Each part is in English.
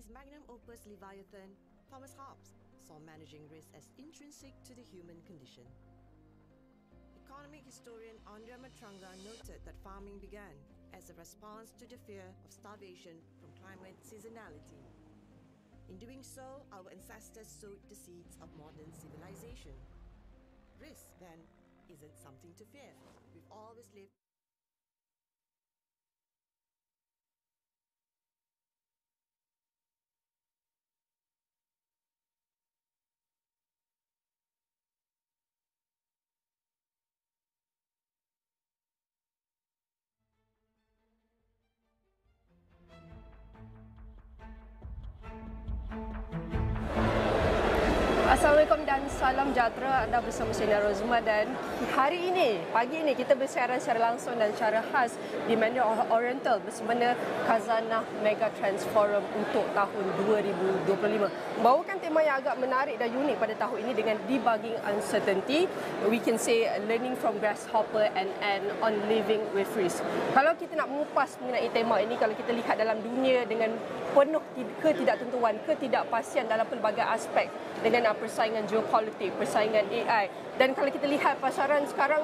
magnum opus Leviathan, Thomas Hobbes saw managing risk as intrinsic to the human condition. Economic historian Andrea Matranga noted that farming began as a response to the fear of starvation from climate seasonality. In doing so, our ancestors sowed the seeds of modern civilization. Risk, then, isn't something to fear. We've always lived Assalamualaikum dan salam sejahtera. Anda bersama saya Rozma dan hari ini, pagi ini kita bersiaran secara langsung dan secara khas di Mandarin Oriental bersama Khazanah Megatrends Forum untuk tahun 2025. Membawakan tema yang agak menarik dan unik pada tahun ini dengan debugging uncertainty. We can say learning from grasshopper and on living with risk. Kalau kita nak mengupas mengenai tema ini, kalau kita lihat dalam dunia dengan penuh ketidaktentuan, ketidakpastian dalam pelbagai aspek dengan persaingan geopolitik, persaingan AI. Dan kalau kita lihat pasaran sekarang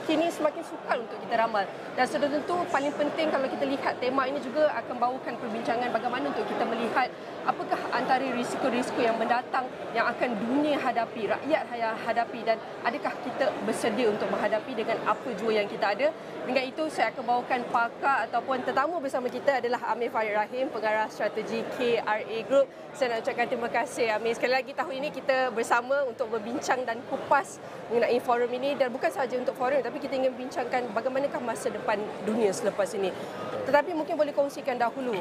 kini semakin sukar untuk kita ramal. Dan sudah tentu paling penting kalau kita lihat tema ini juga akan bawakan perbincangan bagaimana untuk kita melihat apakah antara risiko-risiko yang mendatang yang akan dunia hadapi, rakyat hadapi dan adakah kita bersedia untuk menghadapi dengan apa jua yang kita ada. Dengan itu saya akan bawakan pakar ataupun tetamu bersama kita adalah Amir Farid Rahim, pengarah strategi KRA Group. Saya nak ucapkan terima kasih Amir. Sekali lagi tahun ini kita bersama untuk berbincang dan kupas mengenai forum ini, dan bukan sahaja untuk forum tapi kita ingin bincangkan bagaimanakah masa depan dunia selepas ini. Tetapi mungkin boleh kongsikan dahulu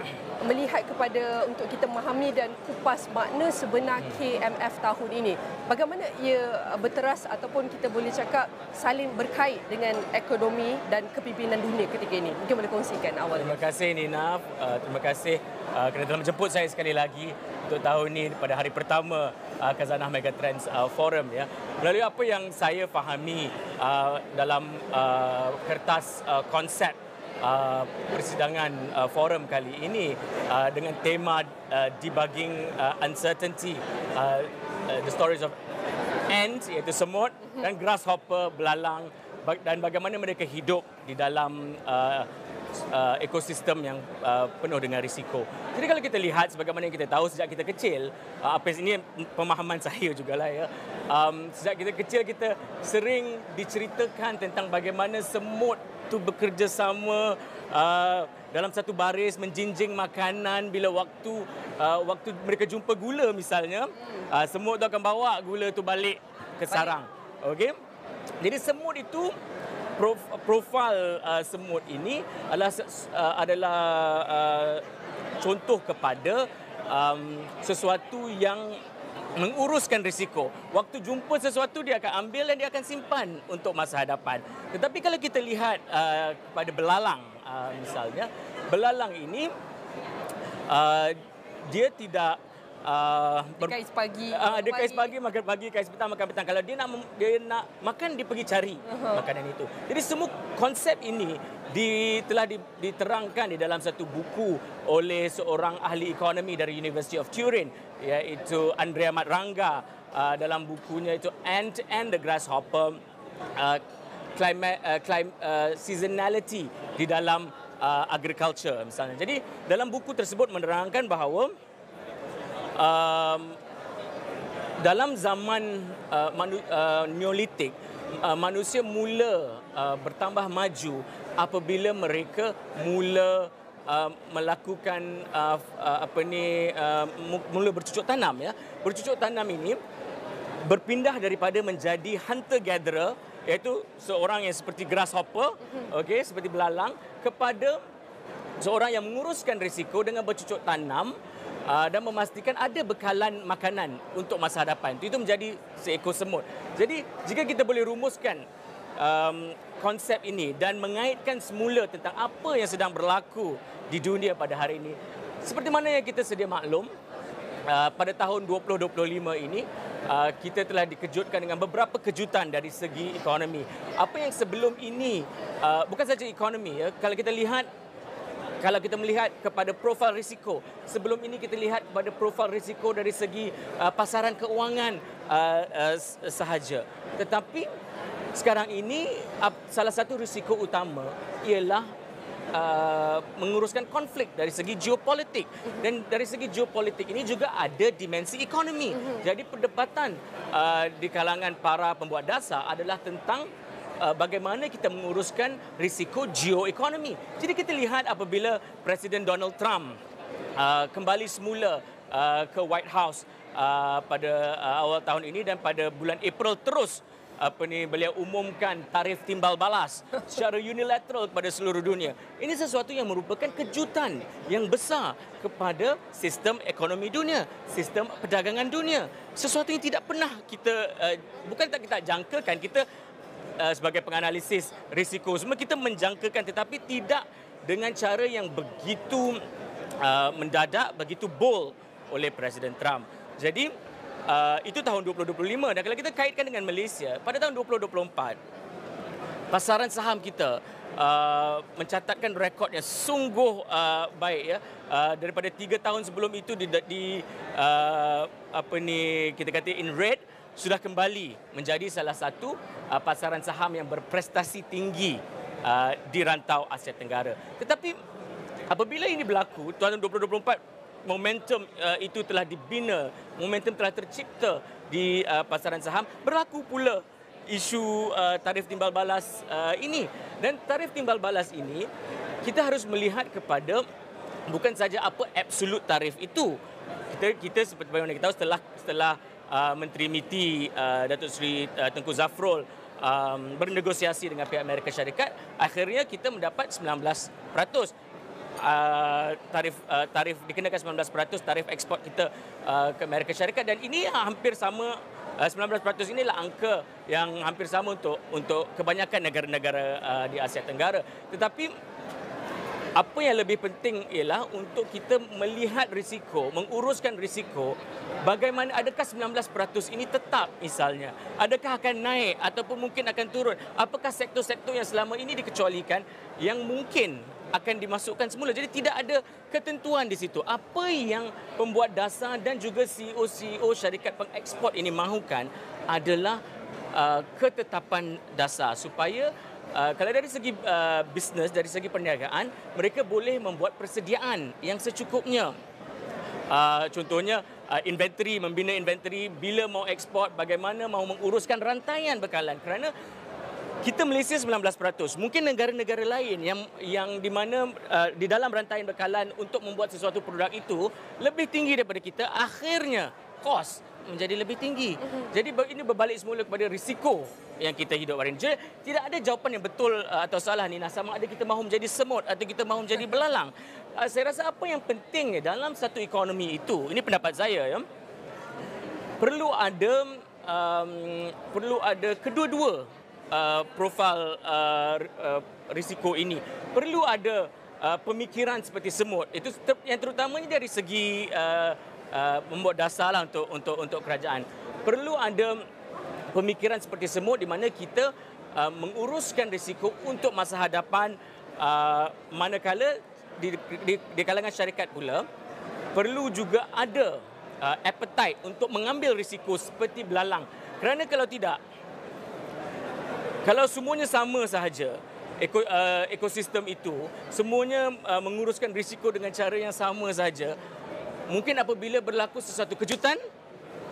melihat kepada untuk kita memahami dan kupas makna sebenar KMF tahun ini. Bagaimana ia berteras ataupun kita boleh cakap saling berkait dengan ekonomi dan kepimpinan dunia ketika ini. Mungkin boleh kongsikan awal. Terima kasih Nina. Terima kasih kerana telah menjemput saya sekali lagi untuk tahun ini pada hari pertama Khazanah Megatrends Forum, ya. Melalui apa yang saya fahami dalam kertas konsep persidangan forum kali ini dengan tema debugging uncertainty, the stories of ants iaitu semut dan grasshopper belalang, dan bagaimana mereka hidup di dalam ekosistem yang penuh dengan risiko. Jadi kalau kita lihat sebagaimana yang kita tahu sejak kita kecil, apa ini pemahaman saya jugalah, ya. Sejak kita kecil kita sering diceritakan tentang bagaimana semut tu bekerjasama dalam satu baris menjinjing makanan bila waktu mereka jumpa gula misalnya, semut tu akan bawa gula tu balik ke sarang. Okey. Jadi semut itu profil semut ini adalah contoh kepada sesuatu yang menguruskan risiko. Waktu jumpa sesuatu dia akan ambil dan dia akan simpan untuk masa hadapan. Tetapi kalau kita lihat kepada belalang misalnya, belalang ini dia tidak kais pagi, dia kais pagi, makan pagi, kais petang, makan petang. Kalau dia nak makan, dia pergi cari makanan itu. Jadi semua konsep ini telah diterangkan di dalam satu buku oleh seorang ahli ekonomi dari University of Turin, iaitu Andrea Matranga. Dalam bukunya itu Ant and the Grasshopper, seasonality di dalam agriculture misalnya. Jadi dalam buku tersebut menerangkan bahawa dalam zaman Neolitik, manusia mula bertambah maju apabila mereka mula melakukan mula bercucuk tanam, ya. Bercucuk tanam ini berpindah daripada menjadi hunter gatherer, iaitu seorang yang seperti grasshopper, okey, seperti belalang, kepada seorang yang menguruskan risiko dengan bercucuk tanam dan memastikan ada bekalan makanan untuk masa hadapan. Itu menjadi seekor semut. Jadi jika kita boleh rumuskan konsep ini dan mengaitkan semula tentang apa yang sedang berlaku di dunia pada hari ini, seperti mana yang kita sedia maklum, pada tahun 2025 ini kita telah dikejutkan dengan beberapa kejutan dari segi ekonomi. Apa yang sebelum ini bukan saja ekonomi, ya, kalau kita lihat kalau kita melihat kepada profil risiko, sebelum ini kita lihat kepada profil risiko dari segi pasaran keuangan sahaja. Tetapi sekarang ini salah satu risiko utama ialah menguruskan konflik dari segi geopolitik, dan dari segi geopolitik ini juga ada dimensi ekonomi. Jadi perdebatan di kalangan para pembuat dasar adalah tentang bagaimana kita menguruskan risiko geoekonomi. Jadi kita lihat apabila Presiden Donald Trump kembali semula ke White House pada awal tahun ini, dan pada bulan April terus beliau umumkan tarif timbal balas secara unilateral kepada seluruh dunia. Ini sesuatu yang merupakan kejutan yang besar kepada sistem ekonomi dunia, sistem perdagangan dunia. Sesuatu yang tidak pernah kita, bukan tak kita jangkakan, kita sebagai penganalisis risiko semua kita menjangkakan, tetapi tidak dengan cara yang begitu mendadak, begitu bold oleh Presiden Trump. Jadi itu tahun 2025, dan kalau kita kaitkan dengan Malaysia pada tahun 2024, pasaran saham kita mencatatkan rekod yang sungguh baik ya. Daripada 3 tahun sebelum itu kita kata in red, sudah kembali menjadi salah satu pasaran saham yang berprestasi tinggi di rantau Asia Tenggara. Tetapi apabila ini berlaku, tahun 2024, momentum itu telah dibina, momentum telah tercipta di pasaran saham, berlaku pula isu tarif timbal balas ini. Dan tarif timbal balas ini, kita harus melihat kepada bukan saja apa absolut tarif itu. Kita seperti bagaimana kita tahu, setelah Menteri MITI Datuk Seri Tengku Zafrul bernegosiasi dengan pihak Amerika Syarikat, akhirnya kita mendapat 19% tarif dikenakan 19% tarif ekspor kita ke Amerika Syarikat, dan ini hampir sama. 19% inilah angka yang hampir sama untuk kebanyakan negara-negara di Asia Tenggara. Tetapi apa yang lebih penting ialah untuk kita melihat risiko, menguruskan risiko. Bagaimana, adakah 19% ini tetap misalnya? Adakah akan naik ataupun mungkin akan turun? Apakah sektor-sektor yang selama ini dikecualikan yang mungkin akan dimasukkan semula? Jadi tidak ada ketentuan di situ. Apa yang pembuat dasar dan juga CEO-CEO syarikat pengeksport ini mahukan adalah ketetapan dasar supaya kalau dari segi bisnes, dari segi perniagaan, mereka boleh membuat persediaan yang secukupnya. Contohnya inventory, membina inventory, bila mau ekspor, bagaimana mau menguruskan rantaian bekalan. Kerana kita Malaysia 19%, mungkin negara-negara lain yang di mana di dalam rantaian bekalan untuk membuat sesuatu produk itu lebih tinggi daripada kita, akhirnya kos menjadi lebih tinggi. Jadi ini berbalik semula kepada risiko yang kita hidup hari ini. Jadi tidak ada jawapan yang betul atau salah ni, sama ada kita mahu menjadi semut atau kita mahu menjadi belalang. Saya rasa apa yang penting dalam satu ekonomi itu, ini pendapat saya ya, perlu ada kedua-dua profil risiko ini. Perlu ada pemikiran seperti semut. Itu yang terutamanya dari segi membuat dasar lah untuk kerajaan. Perlu ada pemikiran seperti semut di mana kita menguruskan risiko untuk masa hadapan, manakala di kalangan syarikat pula perlu juga ada appetite untuk mengambil risiko seperti belalang. Kerana kalau tidak, kalau semuanya sama sahaja, ekosistem itu semuanya menguruskan risiko dengan cara yang sama sahaja, mungkin apabila berlaku sesuatu kejutan,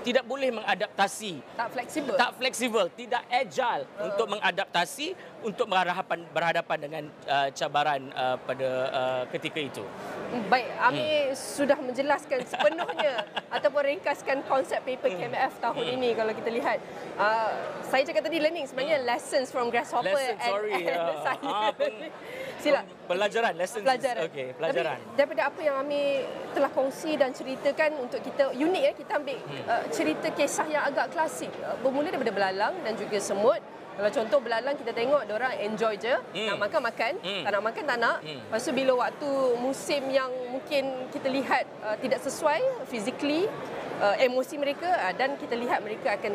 tidak boleh mengadaptasi. Tak fleksibel, tidak agile untuk mengadaptasi, untuk berhadapan dengan cabaran pada ketika itu. Baik, Ami sudah menjelaskan sepenuhnya ataupun ringkaskan konsep paper KMF tahun ini. Kalau kita lihat, saya cakap tadi learning, sebenarnya lessons from grasshopper. Sila. Pelajaran. Okey, pelajaran. Tapi daripada apa yang Ami telah kongsi dan ceritakan, untuk kita unik ya, kita ambil cerita kisah yang agak klasik. Bermula daripada belalang dan juga semut. Kalau contoh belalang, kita tengok diorang enjoy je, nak makan, tak nak makan tak nak. Lepas tu bila waktu musim yang mungkin kita lihat tidak sesuai physically, emosi mereka, dan kita lihat mereka akan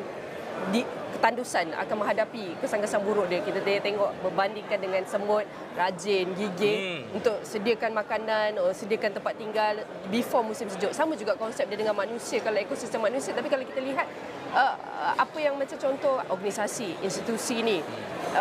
ketandusan akan menghadapi kesan-kesan buruk dia. Kita tengok berbandingkan dengan semut, rajin, gigih untuk sediakan makanan, sediakan tempat tinggal before musim sejuk. Sama juga konsep dia dengan manusia, kalau ekosistem manusia. Tapi kalau kita lihat apa yang macam contoh organisasi, institusi ni,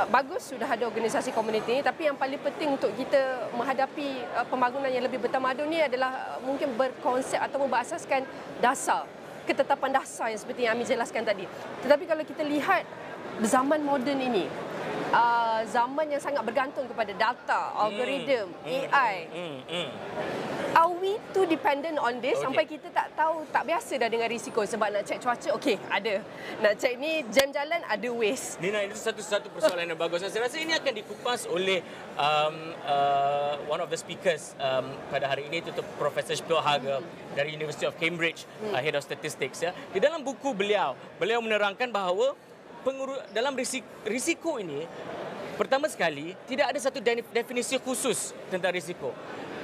bagus sudah ada organisasi komuniti ni, tapi yang paling penting untuk kita menghadapi pembangunan yang lebih bertamadun ni adalah mungkin berkonsep atau berasaskan dasar, ketetapan dasar yang seperti yang Ami jelaskan tadi. Tetapi kalau kita lihat zaman moden ini, zaman yang sangat bergantung kepada data, algoritma, AI. Are we too dependent on this sampai kita tak tahu, tak biasa dah dengan risiko? Sebab nak cek cuaca, okey, ada. Nak cek ni jam jalan, ada waste. Nina, itu satu persoalan yang bagus. Saya rasa ini akan dikupas oleh one of the speakers pada hari ini, itu Profesor Spielhager dari University of Cambridge, Head of Statistics. Ya. Di dalam buku beliau menerangkan bahawa dalam risiko ini, pertama sekali, tidak ada satu definisi khusus tentang risiko.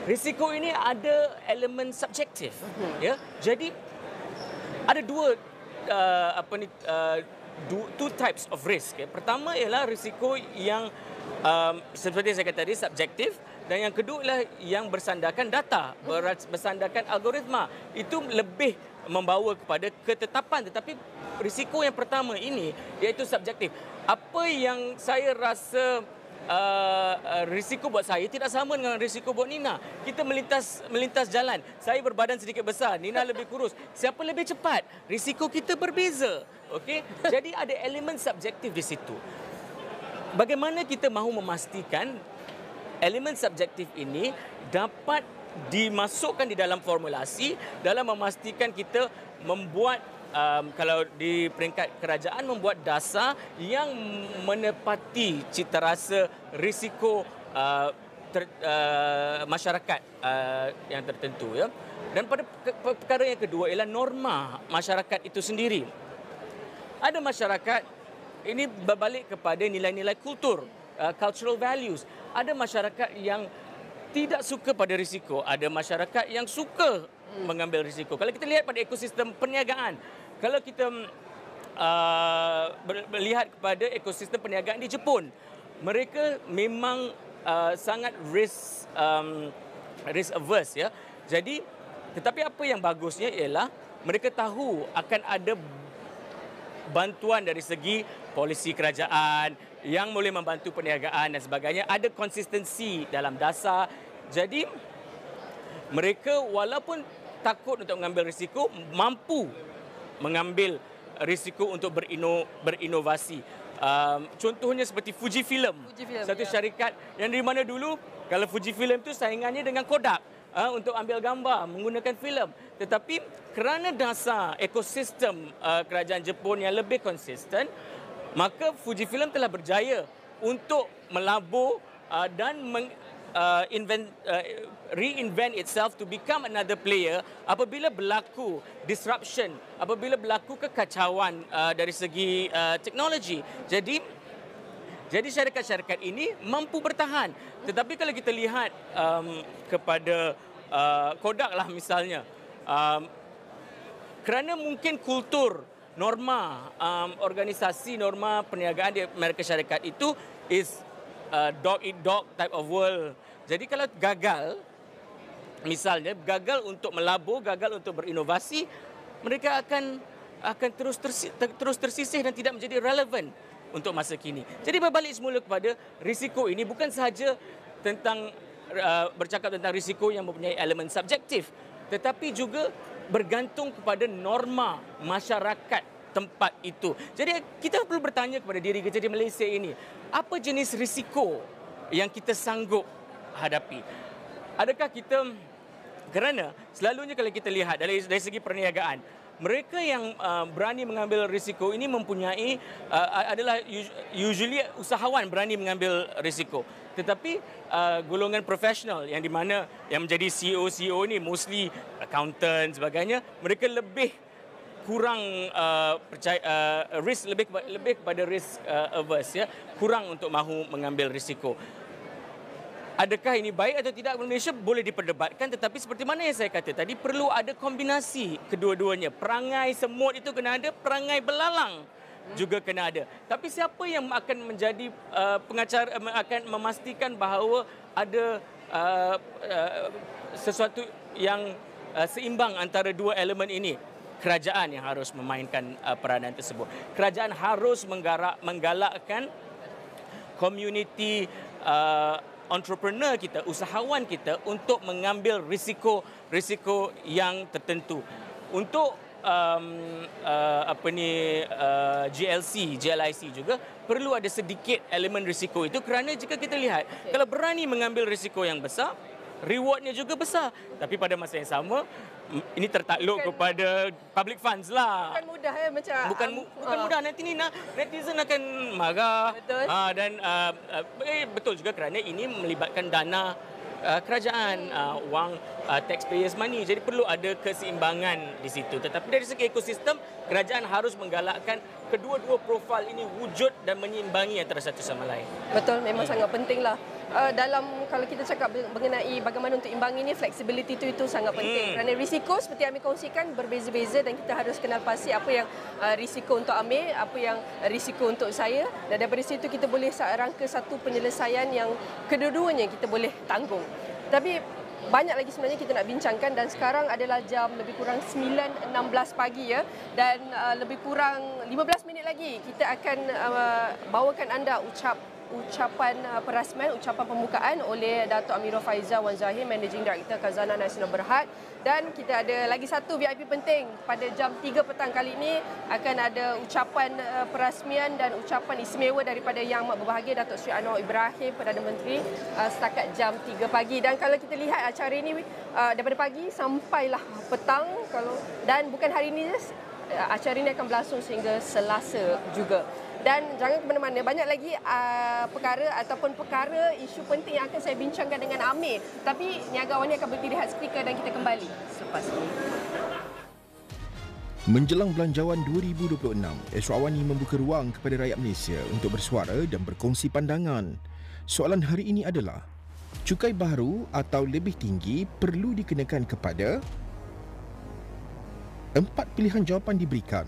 Risiko ini ada elemen subjektif, ya. Jadi ada two types of risk. Ya. Pertama ialah risiko yang seperti saya kata tadi subjektif, dan yang kedua ialah yang bersandarkan data, bersandarkan algoritma. Itu lebih membawa kepada ketetapan, tetapi risiko yang pertama ini iaitu subjektif. Apa yang saya rasa risiko buat saya tidak sama dengan risiko buat Nina. Kita melintas jalan. Saya berbadan sedikit besar, Nina lebih kurus. Siapa lebih cepat? Risiko kita berbeza. Okey? Jadi ada elemen subjektif di situ. Bagaimana kita mahu memastikan elemen subjektif ini dapat dimasukkan di dalam formulasi dalam memastikan kita membuat kalau di peringkat kerajaan membuat dasar yang menepati citarasa risiko masyarakat yang tertentu, ya. Dan pada perkara yang kedua ialah norma masyarakat itu sendiri. Ada masyarakat ini berbalik kepada nilai-nilai kultur, cultural values. Ada masyarakat yang tidak suka pada risiko, ada masyarakat yang suka mengambil risiko. Kalau kita lihat pada ekosistem perniagaan, kalau kita melihat kepada ekosistem perniagaan di Jepun, mereka memang sangat risk averse, ya. Jadi, tetapi apa yang bagusnya ialah mereka tahu akan ada bantuan dari segi polisi kerajaan yang boleh membantu perniagaan dan sebagainya. Ada konsistensi dalam dasar. Jadi, mereka walaupun takut untuk mengambil risiko, mampu mengambil risiko untuk berinovasi. Contohnya seperti Fujifilm, satu syarikat yang dari mana dulu, kalau Fujifilm itu saingannya dengan Kodak untuk ambil gambar menggunakan filem. Tetapi kerana dasar ekosistem kerajaan Jepun yang lebih konsisten, maka Fujifilm telah berjaya untuk melabur dan reinvent itself to become another player apabila berlaku disruption, apabila berlaku kekacauan dari segi teknologi. Jadi syarikat-syarikat ini mampu bertahan. Tetapi kalau kita lihat kepada Kodak lah misalnya, kerana mungkin kultur, norma organisasi, norma perniagaan di Amerika Syarikat itu is dog eat dog type of world. Jadi kalau gagal, misalnya gagal untuk melabur, gagal untuk berinovasi, mereka akan terus tersisih dan tidak menjadi relevan untuk masa kini. Jadi berbalik semula kepada risiko ini bukan sahaja tentang bercakap tentang risiko yang mempunyai elemen subjektif, tetapi juga bergantung kepada norma masyarakat tempat itu. Jadi kita perlu bertanya kepada diri kita di Malaysia ini, apa jenis risiko yang kita sanggup hadapi? Adakah kita, kerana selalunya kalau kita lihat dari segi perniagaan, mereka yang berani mengambil risiko ini mempunyai adalah usually usahawan berani mengambil risiko. Tetapi golongan profesional yang di mana yang menjadi CEO ini mostly accountant sebagainya, mereka lebih kurang percaya risk, lebih kepada risk averse, ya, kurang untuk mahu mengambil risiko. Adakah ini baik atau tidak? Malaysia boleh diperdebatkan, tetapi seperti mana yang saya kata tadi, perlu ada kombinasi kedua-duanya. Perangai semut itu kena ada, perangai belalang juga kena ada. Tapi siapa yang akan menjadi pengacara, akan memastikan bahawa ada sesuatu yang seimbang antara dua elemen ini? Kerajaan yang harus memainkan peranan tersebut. Kerajaan harus menggalakkan komuniti entrepreneur kita, usahawan kita untuk mengambil risiko yang tertentu. Untuk GLIC juga perlu ada sedikit elemen risiko itu, kerana jika kita lihat kalau berani mengambil risiko yang besar, rewardnya juga besar. Tapi pada masa yang sama, ini tertakluk kepada public funds lah. Bukan mudah macam. Bukan mudah. Nanti ni netizen akan marah. Betul. Dan betul juga kerana ini melibatkan dana kerajaan, wang taxpayers money. Jadi perlu ada keseimbangan di situ. Tetapi dari segi ekosistem, kerajaan harus menggalakkan kedua-dua profil ini wujud dan menyeimbangi antara satu sama lain. Betul, memang sangat penting lah. Dalam kalau kita cakap mengenai bagaimana untuk imbangi ini, flexibility itu sangat penting. Kerana risiko seperti Amir kongsikan berbeza-beza dan kita harus kenal pasti apa yang risiko untuk Amir, apa yang risiko untuk saya. Dan daripada situ kita boleh rangka satu penyelesaian yang kedua-duanya kita boleh tanggung. Tapi banyak lagi sebenarnya kita nak bincangkan dan sekarang adalah jam lebih kurang 9.16 pagi ya, dan lebih kurang 15 minit lagi kita akan bawakan anda ucapan perasmian, ucapan pembukaan oleh Datuk Amirul Faizal Wan Zahir, Managing Director Khazanah Nasional Berhad. Dan kita ada lagi satu VIP penting pada jam 3 petang kali ini, akan ada ucapan perasmian dan ucapan istimewa daripada Yang Amat Berbahagia Datuk Seri Anwar Ibrahim, Perdana Menteri, setakat jam 3 pagi. Dan kalau kita lihat acara ini daripada pagi sampailah petang, dan bukan hari ini, acara ini akan berlangsung sehingga Selasa juga. Dan jangan ke mana-mana, banyak lagi perkara isu penting yang akan saya bincangkan dengan Amir. Tapi Niaga AWANI akan berdiri hat speaker dan kita kembali selepas ini. Menjelang Belanjawan 2026, Astro AWANI membuka ruang kepada rakyat Malaysia untuk bersuara dan berkongsi pandangan. Soalan hari ini adalah, cukai baharu atau lebih tinggi perlu dikenakan kepada? 4 pilihan jawapan diberikan.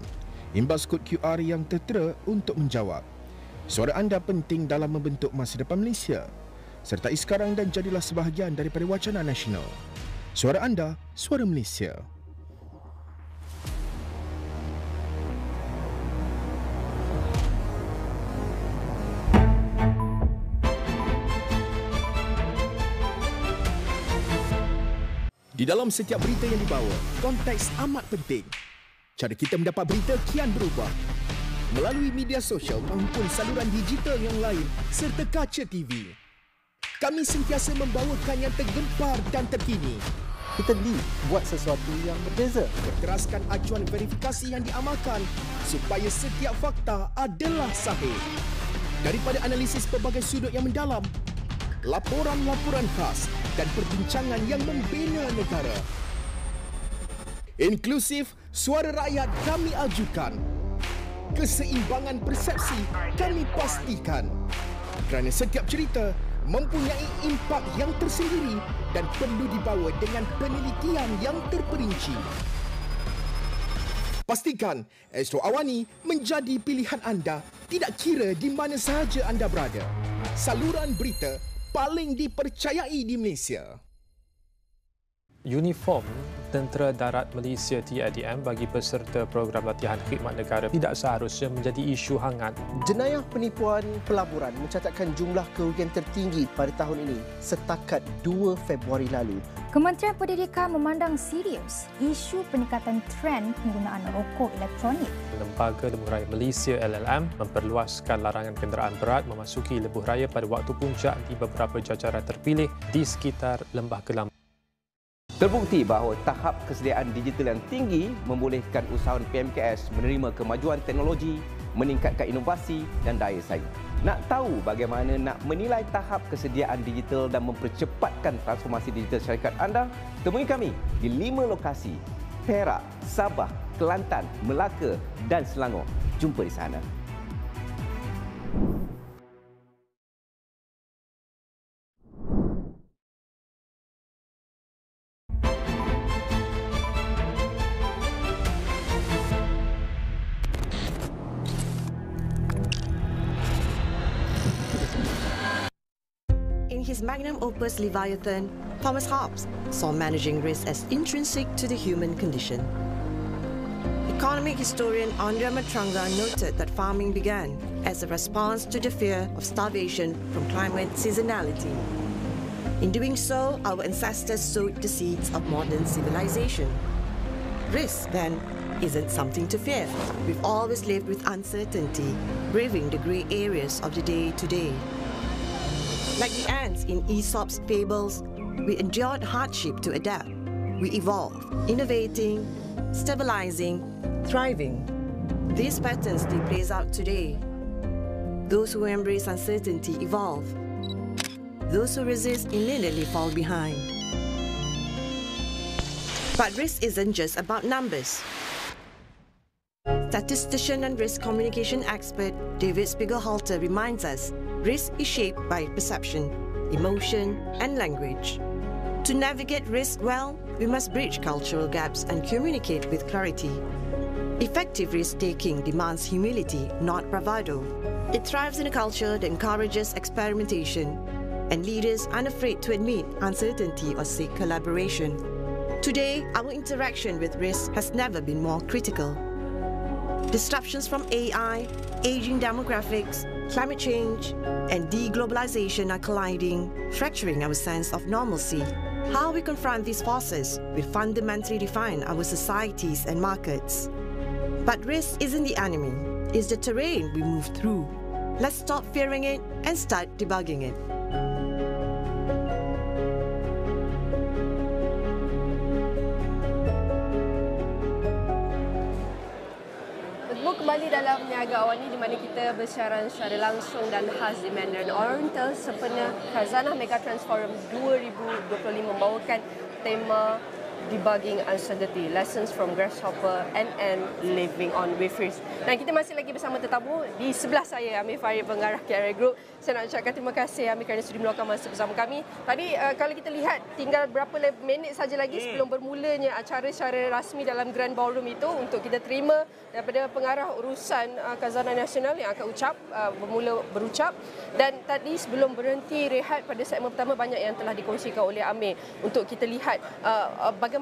Imbas kod QR yang tertera untuk menjawab. Suara anda penting dalam membentuk masa depan Malaysia. Sertai sekarang dan jadilah sebahagian daripada wacana nasional. Suara anda, suara Malaysia. Di dalam setiap berita yang dibawa, konteks amat penting. Cara kita mendapat berita kian berubah melalui media sosial maupun saluran digital yang lain serta kaca TV. Kami sentiasa membawakan yang tergempar dan terkini. Kita buat sesuatu yang berbeza. Berteraskan acuan verifikasi yang diamalkan supaya setiap fakta adalah sahih. Daripada analisis pelbagai sudut yang mendalam, laporan-laporan khas dan perbincangan yang membina negara. Inklusif, suara rakyat kami ajukan. Keseimbangan persepsi kami pastikan. Kerana setiap cerita mempunyai impak yang tersendiri dan perlu dibawa dengan penelitian yang terperinci. Pastikan Astro AWANI menjadi pilihan anda tidak kira di mana sahaja anda berada. Saluran berita paling dipercayai di Malaysia. Uniform Tentera Darat Malaysia TADM bagi peserta program latihan khidmat negara tidak seharusnya menjadi isu hangat. Jenayah penipuan pelaburan mencatatkan jumlah kerugian tertinggi pada tahun ini setakat 2 Februari lalu. Kementerian Pendidikan memandang serius isu peningkatan trend penggunaan rokok elektronik. Lembaga Lebuh Raya Malaysia LLM memperluaskan larangan kenderaan berat memasuki lebuh raya pada waktu puncak di beberapa jajaran terpilih di sekitar Lembah Kelam. Terbukti bahawa tahap kesediaan digital yang tinggi membolehkan usahawan PMKS menerima kemajuan teknologi, meningkatkan inovasi dan daya saing. Nak tahu bagaimana nak menilai tahap kesediaan digital dan mempercepatkan transformasi digital syarikat anda? Temui kami di 5 lokasi: Perak, Sabah, Kelantan, Melaka dan Selangor. Jumpa di sana. his magnum opus Leviathan, Thomas Hobbes saw managing risk as intrinsic to the human condition. Economic historian Andrea Matranga noted that farming began as a response to the fear of starvation from climate seasonality. In doing so, our ancestors sowed the seeds of modern civilization. Risk, then, isn't something to fear. We've always lived with uncertainty, braving the grey areas of the day-to-day. Like the ants in Aesop's fables, we endured hardship to adapt. We evolved, innovating, stabilizing, thriving. These patterns still plays out today. Those who embrace uncertainty evolve. Those who resist immediately fall behind. But risk isn't just about numbers. Statistician and risk communication expert David Spiegelhalter reminds us risk is shaped by perception, emotion, and language. To navigate risk well, we must bridge cultural gaps and communicate with clarity. Effective risk-taking demands humility, not bravado. It thrives in a culture that encourages experimentation, and leaders unafraid to admit uncertainty or seek collaboration. Today, our interaction with risk has never been more critical. Disruptions from AI, aging demographics, climate change, and deglobalization are colliding, fracturing our sense of normalcy. How we confront these forces will fundamentally define our societies and markets. But risk isn't the enemy, it's the terrain we move through. Let's stop fearing it and start debugging it. Kembali dalam Niaga Awani di mana kita bersiaran secara langsung dan khas di Mandarin Oriental sempena Khazanah Megatrends Forum 2025 membawakan tema Debugging Uncertainty, Lessons from Grasshopper and Living on with Risk. Dan kita masih lagi bersama tetamu di sebelah saya, Amir Farid, pengarah KRA Group. Saya nak ucapkan terima kasih Amir kerana sudi meluangkan masa bersama kami. Tadi kalau kita lihat tinggal berapa minit saja lagi sebelum bermulanya acara secara rasmi dalam Grand Ballroom itu untuk kita terima daripada pengarah urusan Khazanah Nasional yang akan berucap. Dan tadi sebelum berhenti rehat pada segmen pertama banyak yang telah dikongsikan oleh Amir untuk kita lihat bagaimana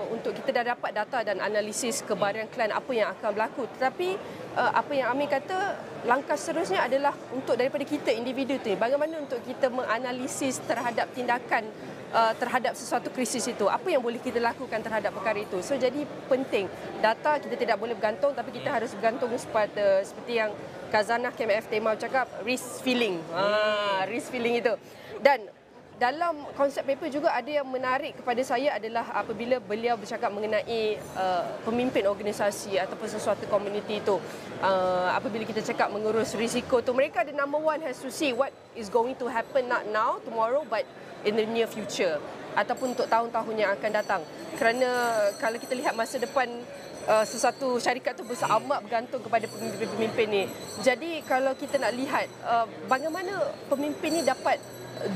untuk kita dah dapat data dan analisis kebahagiaan klien apa yang akan berlaku. Tetapi apa yang Amir kata, langkah seterusnya adalah untuk daripada kita individu tu, bagaimana untuk kita menganalisis terhadap tindakan terhadap sesuatu krisis itu, apa yang boleh kita lakukan terhadap perkara itu. So jadi penting data kita tidak boleh bergantung, tapi kita harus bergantung seperti yang Khazanah KMF tema cakap, risk feeling. Risk feeling itu. Dan dalam konsep paper juga ada yang menarik kepada saya adalah apabila beliau bercakap mengenai pemimpin organisasi ataupun sesuatu komuniti itu. Apabila kita cakap mengurus risiko tu, mereka the number one has to see what is going to happen not now, tomorrow, but in the near future ataupun untuk tahun-tahun yang akan datang. Kerana kalau kita lihat masa depan sesuatu syarikat tu amat bergantung kepada pemimpin-pemimpin ni. Jadi kalau kita nak lihat bagaimana pemimpin ni dapat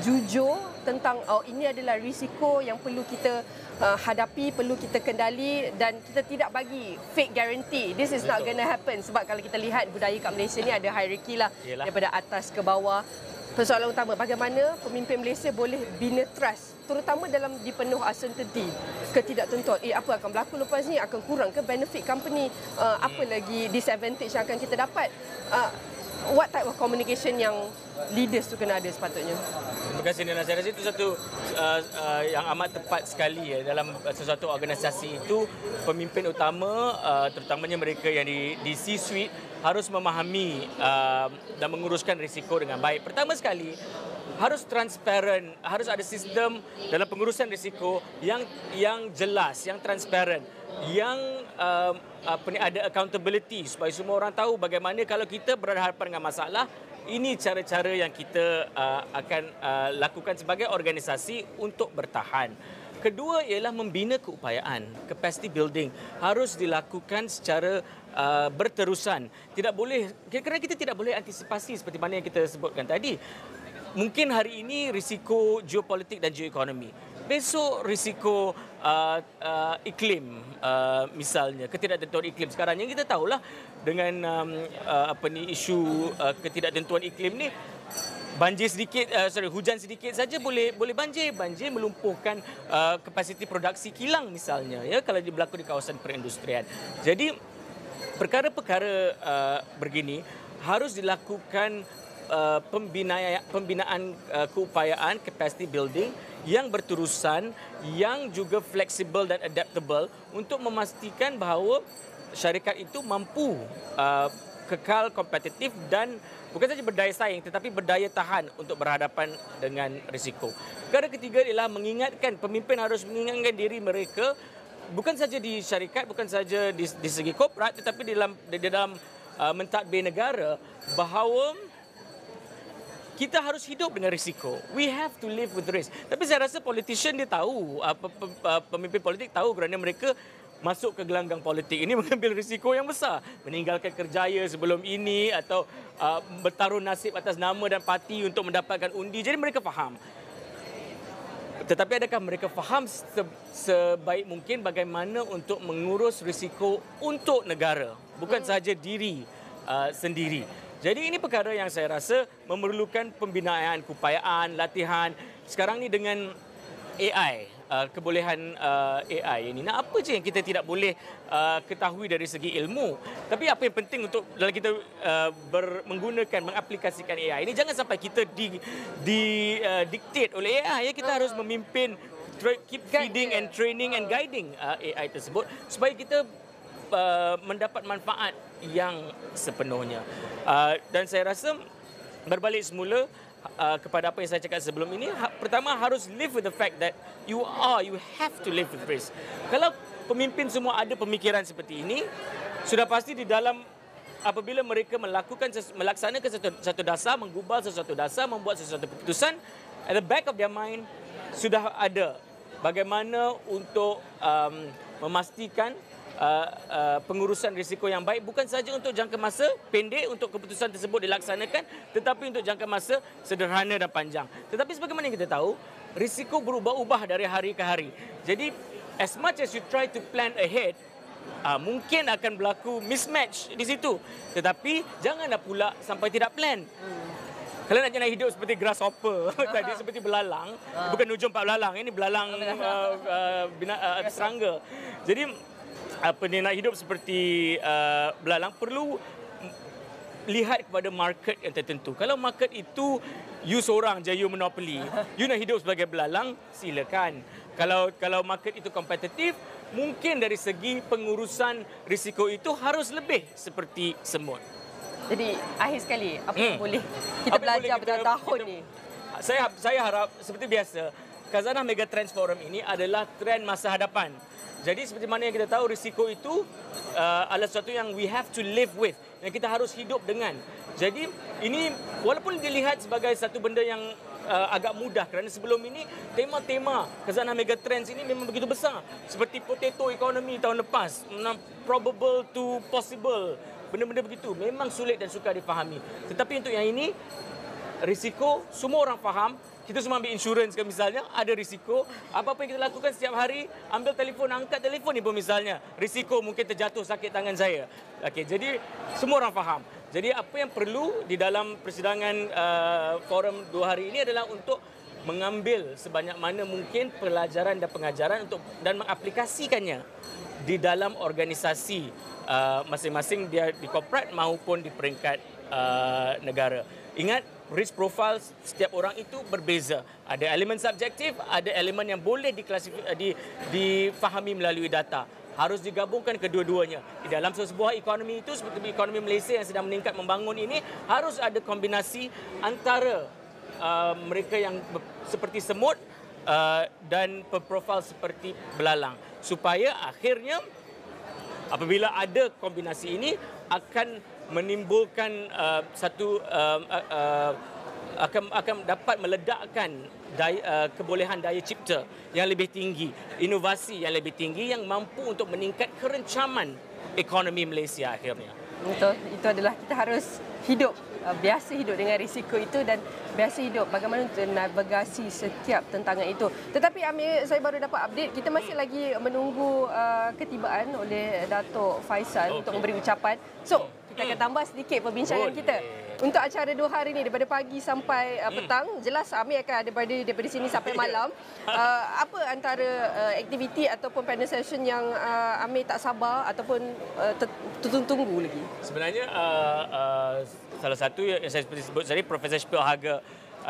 jujur tentang ini adalah risiko yang perlu kita hadapi, perlu kita kendali dan kita tidak bagi fake guarantee. This is not gonna happen sebab kalau kita lihat budaya kat Malaysia ni ada hierarki lah. Yalah. Daripada atas ke bawah. Persoalan utama bagaimana pemimpin Malaysia boleh bina trust terutama dalam dipenuh uncertainty, ketidaktentuan. Apa akan berlaku lepas ni, akan kurang ke benefit company, apa lagi disadvantage yang akan kita dapat. What type of communication yang leaders tu kena ada sepatutnya? Terima kasih Nina. Saya rasa itu satu yang amat tepat sekali dalam sesuatu organisasi itu pemimpin utama terutamanya mereka yang di C-suite harus memahami dan menguruskan risiko dengan baik. Pertama sekali harus transparent, harus ada sistem dalam pengurusan risiko yang jelas, yang transparent, yang ada accountability supaya semua orang tahu bagaimana kalau kita berhadapan dengan masalah, ini cara-cara yang kita akan lakukan sebagai organisasi untuk bertahan. Kedua ialah membina keupayaan, capacity building harus dilakukan secara berterusan. Tidak boleh, kerana kita tidak boleh antisipasi seperti mana yang kita sebutkan tadi. Mungkin hari ini risiko geopolitik dan geoekonomi. Besok risiko iklim, misalnya ketidaktentuan iklim. Sekarang yang kita tahulah dengan isu ketidaktentuan iklim ni, banjir sedikit, hujan sedikit saja boleh banjir melumpuhkan kapasiti produksi kilang misalnya, ya, kalau berlaku di kawasan perindustrian. Jadi perkara-perkara begini harus dilakukan pembinaan keupayaan capacity building yang berterusan, yang juga fleksibel dan adaptable untuk memastikan bahawa syarikat itu mampu kekal kompetitif dan bukan saja berdaya saing tetapi berdaya tahan untuk berhadapan dengan risiko. Perkara ketiga ialah mengingatkan, pemimpin harus mengingatkan diri mereka bukan saja di syarikat, bukan saja di segi korporat tetapi di dalam mentadbir negara bahawa kita harus hidup dengan risiko. We have to live with risk. Tapi saya rasa politician dia tahu, pemimpin politik tahu kerana mereka masuk ke gelanggang politik ini mengambil risiko yang besar. Meninggalkan kerjaya sebelum ini atau bertaruh nasib atas nama dan parti untuk mendapatkan undi. Jadi mereka faham. Tetapi adakah mereka faham sebaik mungkin bagaimana untuk mengurus risiko untuk negara, bukan sahaja diri sendiri. Jadi ini perkara yang saya rasa memerlukan pembinaan, keupayaan, latihan. Sekarang ni dengan AI, kebolehan AI ini. Nah, apa je yang kita tidak boleh ketahui dari segi ilmu. Tapi apa yang penting untuk dalam kita menggunakan, mengaplikasikan AI ini, jangan sampai kita dictate oleh AI. Ya, kita harus memimpin, keep feeding and training and guiding AI tersebut supaya kita mendapat manfaat yang sepenuhnya. Dan saya rasa berbalik semula kepada apa yang saya cakap sebelum ini, pertama harus live with the fact that you have to live with risk. Kalau pemimpin semua ada pemikiran seperti ini, sudah pasti di dalam apabila mereka melaksanakan satu dasar, menggubal sesuatu dasar, membuat sesuatu keputusan, at the back of their mind sudah ada bagaimana untuk memastikan pengurusan risiko yang baik, bukan saja untuk jangka masa pendek untuk keputusan tersebut dilaksanakan, tetapi untuk jangka masa sederhana dan panjang. Tetapi sebagaimana yang kita tahu, risiko berubah-ubah dari hari ke hari. Jadi as much as you try to plan ahead, mungkin akan berlaku mismatch di situ. Tetapi janganlah pula sampai tidak plan. Kalau nak hidup seperti grasshopper tadi, seperti belalang, bukan hujung pak belalang, ini belalang serangga. Jadi nak hidup seperti belalang perlu lihat kepada market yang tertentu. Kalau market itu you seorang je, you monopoli, you nak hidup sebagai belalang, silakan. Kalau market itu kompetitif, mungkin dari segi pengurusan risiko itu harus lebih seperti semut. Jadi akhir sekali, apa yang boleh kita belajar bertahun ni? Saya harap seperti biasa, Khazanah Megatrends Forum ini adalah trend masa hadapan. Jadi seperti mana yang kita tahu, risiko itu adalah sesuatu yang we have to live with, yang kita harus hidup dengan. Jadi ini walaupun dilihat sebagai satu benda yang agak mudah, kerana sebelum ini tema-tema Khazanah Megatrends ini memang begitu besar. Seperti potato economy tahun lepas, probable to possible, benda-benda begitu memang sulit dan sukar difahami. Tetapi untuk yang ini, risiko semua orang faham. Kita semua ambil insurans kan misalnya, ada risiko. Apa-apa yang kita lakukan setiap hari, ambil telefon, angkat telefon ni pun misalnya, risiko mungkin terjatuh sakit tangan saya. Okey, jadi semua orang faham. Jadi apa yang perlu di dalam persidangan forum 2 hari ini adalah untuk mengambil sebanyak mana mungkin pelajaran dan pengajaran dan mengaplikasikannya di dalam organisasi masing-masing, dia di korporat maupun di peringkat negara. Ingat, risk profile setiap orang itu berbeza. Ada elemen subjektif, ada elemen yang boleh difahami melalui data. Harus digabungkan kedua-duanya. Di dalam sebuah ekonomi itu, seperti ekonomi Malaysia yang sedang meningkat membangun ini, harus ada kombinasi antara mereka yang seperti semut dan berprofil seperti belalang. Supaya akhirnya apabila ada kombinasi ini akan menimbulkan akan dapat meledakkan kebolehan daya cipta yang lebih tinggi, inovasi yang lebih tinggi yang mampu untuk meningkat kerencaman ekonomi Malaysia akhirnya. Betul, itu adalah kita harus hidup, biasa hidup dengan risiko itu dan biasa hidup bagaimana untuk navigasi setiap tentangan itu. Tetapi Amir, saya baru dapat update, kita masih lagi menunggu ketibaan oleh Datuk Faisal untuk memberi ucapan. So, kita akan tambah sedikit perbincangan kita. Untuk acara 2 hari ni daripada pagi sampai petang, jelas Amir akan ada daripada sini sampai malam. Apa antara aktiviti ataupun panel session yang Amir tak sabar ataupun tunggu lagi? Sebenarnya salah satu yang saya seperti sebut tadi, Profesor Shpil Haga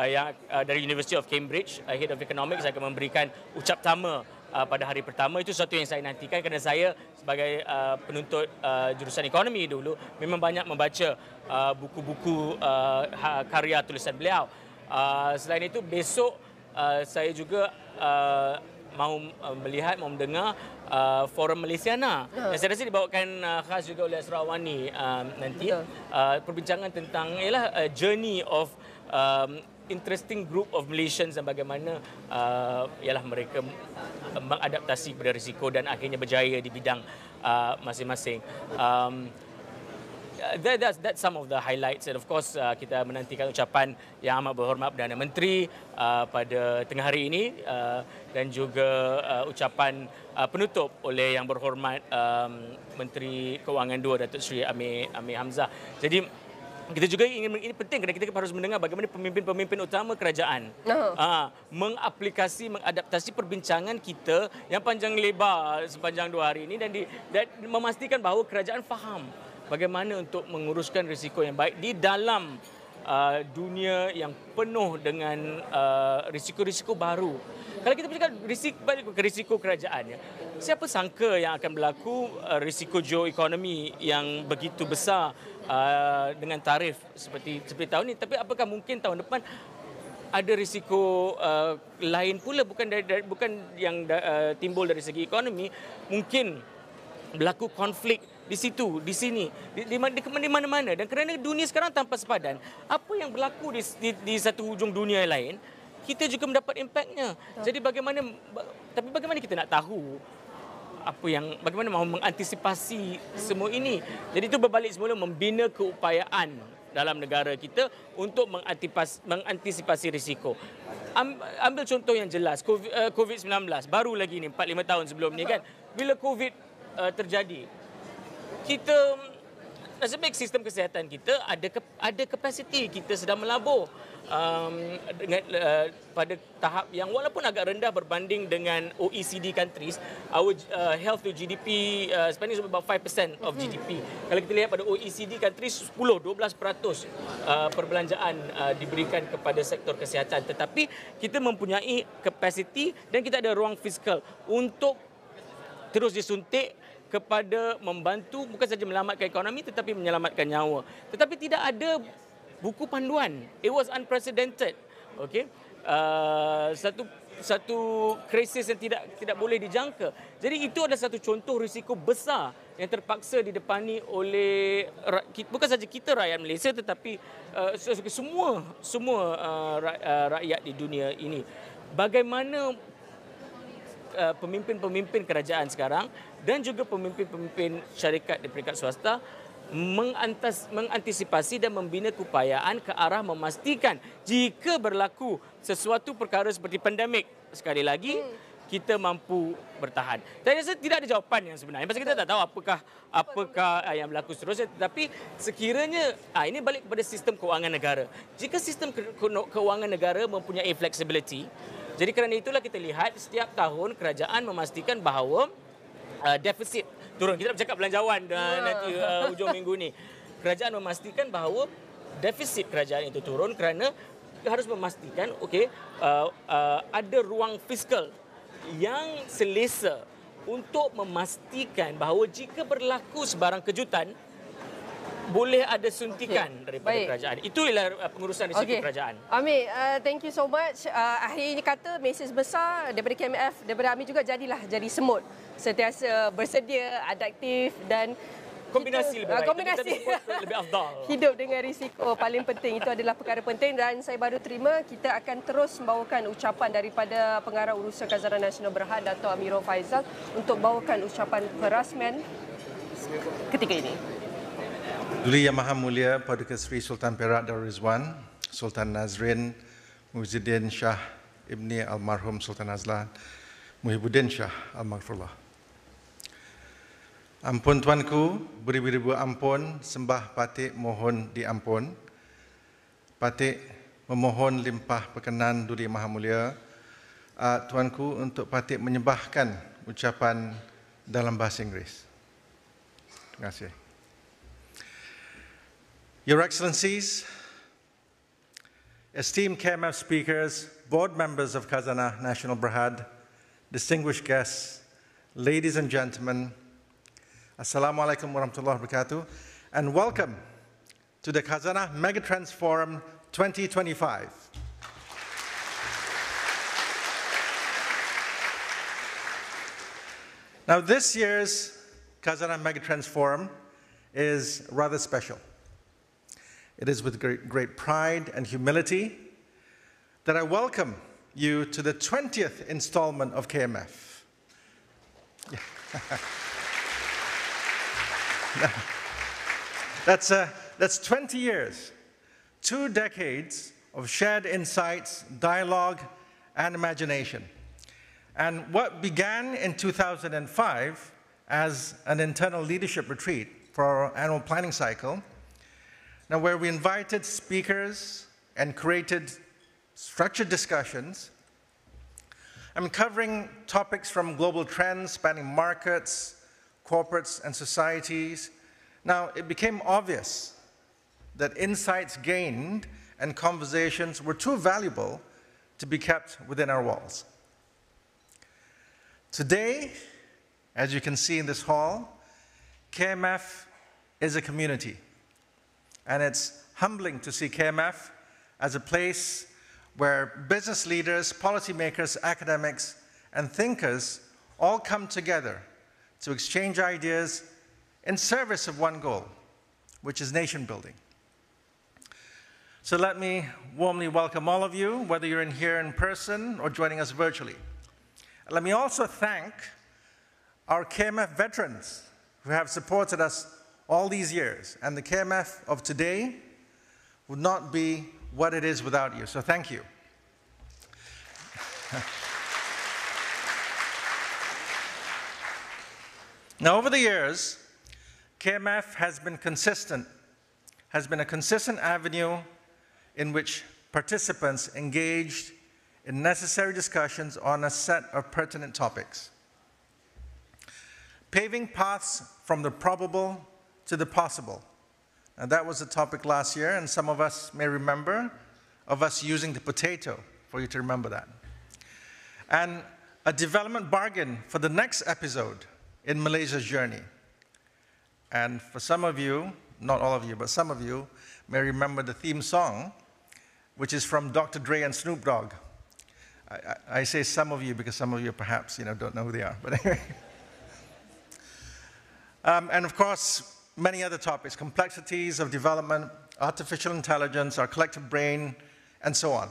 yang dari University of Cambridge, Head of Economics, akan memberikan ucap tama pada hari pertama. Itu sesuatu yang saya nantikan kerana saya sebagai penuntut jurusan ekonomi dulu memang banyak membaca buku-buku karya tulisan beliau. Selain itu, besok saya juga mahu melihat, mahu mendengar Forum Malaysiana. Dan saya rasa dibawakan khas juga oleh Astro AWANI nanti. Perbincangan tentang journey of interesting group of Malaysians dan bagaimana mereka mengadaptasi pada risiko dan akhirnya berjaya di bidang masing-masing. That's some of the highlights, and of course kita menantikan ucapan yang amat berhormat Perdana Menteri pada tengah hari ini dan juga ucapan penutup oleh yang berhormat Menteri Kewangan II Datuk Seri Amir Hamzah. Jadi kita juga ini penting kerana kita harus mendengar bagaimana pemimpin-pemimpin utama kerajaan mengadaptasi perbincangan kita yang panjang lebar sepanjang 2 hari ini dan memastikan bahawa kerajaan faham bagaimana untuk menguruskan risiko yang baik di dalam dunia yang penuh dengan risiko-risiko baru. Kalau kita bercakap risiko kerajaan, siapa sangka yang akan berlaku risiko geoekonomi yang begitu besar dengan tarif seperti tahun ini. Tapi apakah mungkin tahun depan ada risiko lain pula, bukan yang timbul dari segi ekonomi, mungkin berlaku konflik di situ, di sini, di mana-mana. Dan kerana dunia sekarang tanpa sepadan, apa yang berlaku di satu hujung dunia lain, kita juga mendapat impaknya. Jadi bagaimana kita nak tahu bagaimana mahu mengantisipasi semua ini. Jadi itu berbalik semula membina keupayaan dalam negara kita untuk mengantisipasi risiko. Ambil contoh yang jelas, COVID-19, baru lagi ni 4-5 tahun sebelum ni kan, bila COVID terjadi, kita nasib baik sistem kesihatan kita ada kapasiti, kita sedang melabur pada tahap yang walaupun agak rendah berbanding dengan OECD countries. Our health to GDP spending is about 5% of GDP. Kalau kita lihat pada OECD countries 10-12% perbelanjaan diberikan kepada sektor kesihatan, tetapi kita mempunyai kapasiti dan kita ada ruang fiskal untuk terus disuntik kepada membantu bukan saja menyelamatkan ekonomi tetapi menyelamatkan nyawa. Tetapi tidak ada buku panduan. It was unprecedented. Okay? Satu krisis yang tidak boleh dijangka. Jadi itu adalah satu contoh risiko besar yang terpaksa didepani oleh bukan saja kita rakyat Malaysia tetapi semua rakyat di dunia ini. Bagaimana pemimpin-pemimpin kerajaan sekarang dan juga pemimpin-pemimpin syarikat di peringkat swasta mengantisipasi dan membina keupayaan ke arah memastikan jika berlaku sesuatu perkara seperti pandemik sekali lagi, kita mampu bertahan. Saya rasa tidak ada jawapan yang sebenarnya. Pasal kita tak tahu apakah yang berlaku seterusnya. Tetapi sekiranya, ini balik kepada sistem kewangan negara. Jika sistem kewangan negara mempunyai flexibility, jadi kerana itulah kita lihat setiap tahun kerajaan memastikan bahawa defisit turun. Kita bercakap belanjawan nanti hujung minggu ni. Kerajaan memastikan bahawa defisit kerajaan itu turun kerana harus memastikan ada ruang fiskal yang selesa untuk memastikan bahawa jika berlaku sebarang kejutan boleh ada suntikan daripada kerajaan. Itu ialah pengurusan risiko kerajaan. Amir, thank you so much. Akhirnya kata mesej besar daripada KMF, daripada Amir juga jadi semut. Sentiasa bersedia, adaptif dan kombinasi lebih afdal. Hidup dengan risiko paling penting, itu adalah perkara penting dan saya baru terima kita akan terus membawakan ucapan daripada Pengarah Urusan Khazanah Nasional Berhad Dato' Amirul Faizal untuk bawakan ucapan perasmian ketika ini. Duli Yang Maha Mulia Paduka Seri Sultan Perak Darul Rizwan, Sultan Nazrin Muhyiddin Shah Ibni Almarhum Sultan Azlan Muhyiddin Shah Almarfullah. Ampun tuanku, beribu-ribu ampun, sembah patik mohon diampun. Patik memohon limpah perkenan Duli Maha Mulia Tuanku untuk Patik menyembahkan ucapan dalam bahasa Inggeris. Terima kasih. Your Excellencies, esteemed KMF speakers, board members of Khazanah National Berhad, distinguished guests, ladies and gentlemen, Assalamualaikum warahmatullahi wabarakatuh, and welcome to the Khazanah Megatrends Forum 2025. Now, this year's Khazanah Megatrends Forum is rather special. It is with great pride and humility that I welcome you to the 20th installment of KMF. Yeah. That's 20 years, 2 decades of shared insights, dialogue, and imagination. And what began in 2005 as an internal leadership retreat for our annual planning cycle, now where we invited speakers and created structured discussions, covering topics from global trends spanning markets, corporates, and societies. Now, it became obvious that insights gained and conversations were too valuable to be kept within our walls. Today, as you can see in this hall, KMF is a community. And it's humbling to see KMF as a place where business leaders, policymakers, academics, and thinkers all come together to exchange ideas in service of one goal, which is nation building. So let me warmly welcome all of you, whether you're here in person or joining us virtually. Let me also thank our KMF veterans who have supported us all these years, and the KMF of today would not be what it is without you, so thank you. Now, over the years, KMF has been a consistent avenue in which participants engaged in necessary discussions on a set of pertinent topics, paving paths from the probable to the possible. And that was the topic last year, and some of us may remember of us using the potato, for you to remember that. And a development bargain for the next episode in Malaysia's journey. And for some of you, not all of you, but some of you may remember the theme song, which is from Dr. Dre and Snoop Dogg. I say some of you because some of you perhaps don't know who they are, but anyway. And of course, many other topics, complexities of development, artificial intelligence, our collective brain, and so on.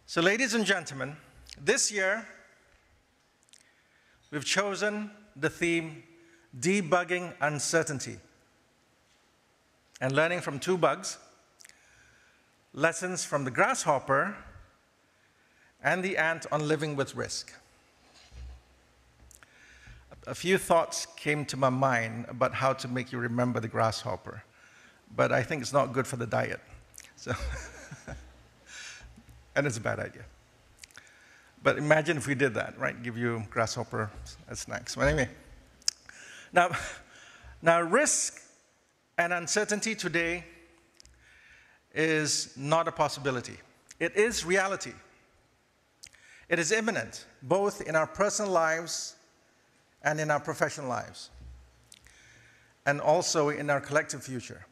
So ladies and gentlemen, this year, we've chosen the theme, debugging uncertainty, and learning from 2 bugs, lessons from the grasshopper and the ant on living with risk. A few thoughts came to my mind about how to make you remember the grasshopper, but I think it's not good for the diet. So and it's a bad idea. But imagine if we did that, right? Give you grasshopper as snacks. But anyway, now risk and uncertainty today is not a possibility. It is reality. It is imminent, both in our personal lives and in our professional lives, and also in our collective future.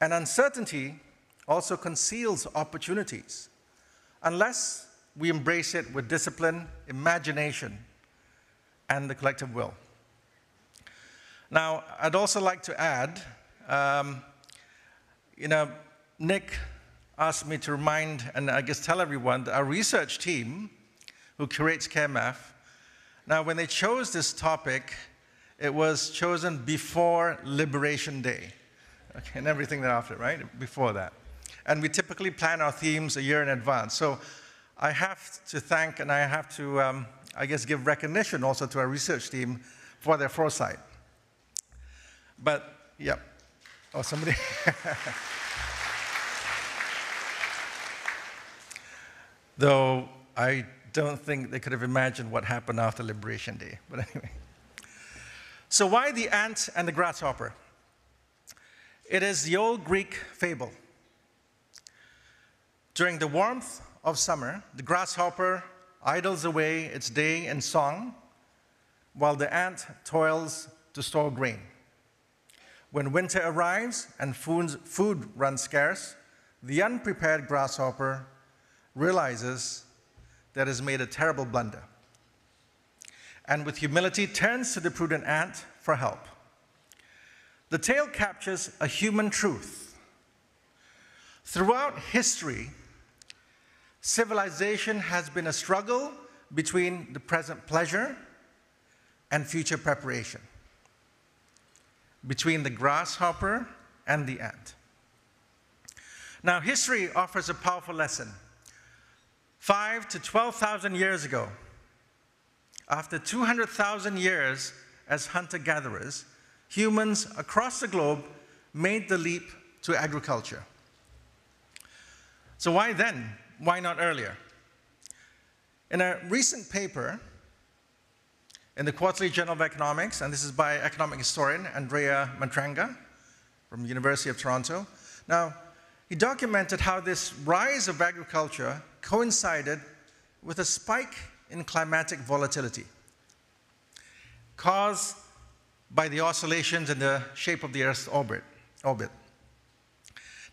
And uncertainty also conceals opportunities, unless we embrace it with discipline, imagination, and the collective will. Now, I'd also like to add, Nick asked me to remind, and I guess tell everyone, that our research team, who curates KMF, now when they chose this topic, it was chosen before Liberation Day, okay, and everything thereafter, right, before that. And we typically plan our themes a year in advance. So I have to thank, and I have to, I guess, give recognition also to our research team for their foresight. But, yeah. Oh, somebody. Though I don't think they could have imagined what happened after Liberation Day. But anyway. So why the ant and the grasshopper? It is the old Greek fable. During the warmth of summer, the grasshopper idles away its day in song, while the ant toils to store grain. When winter arrives and food runs scarce, the unprepared grasshopper realizes that has made a terrible blunder, and with humility turns to the prudent ant for help. The tale captures a human truth. Throughout history, civilization has been a struggle between the present pleasure and future preparation, between the grasshopper and the ant. Now, history offers a powerful lesson. 5,000 to 12,000 years ago, after 200,000 years as hunter-gatherers, humans across the globe made the leap to agriculture. So why then? Why not earlier? In a recent paper in the Quarterly Journal of Economics, and this is by economic historian Andrea Matranga from the University of Toronto. Now, he documented how this rise of agriculture coincided with a spike in climatic volatility caused by the oscillations in the shape of the Earth's orbit.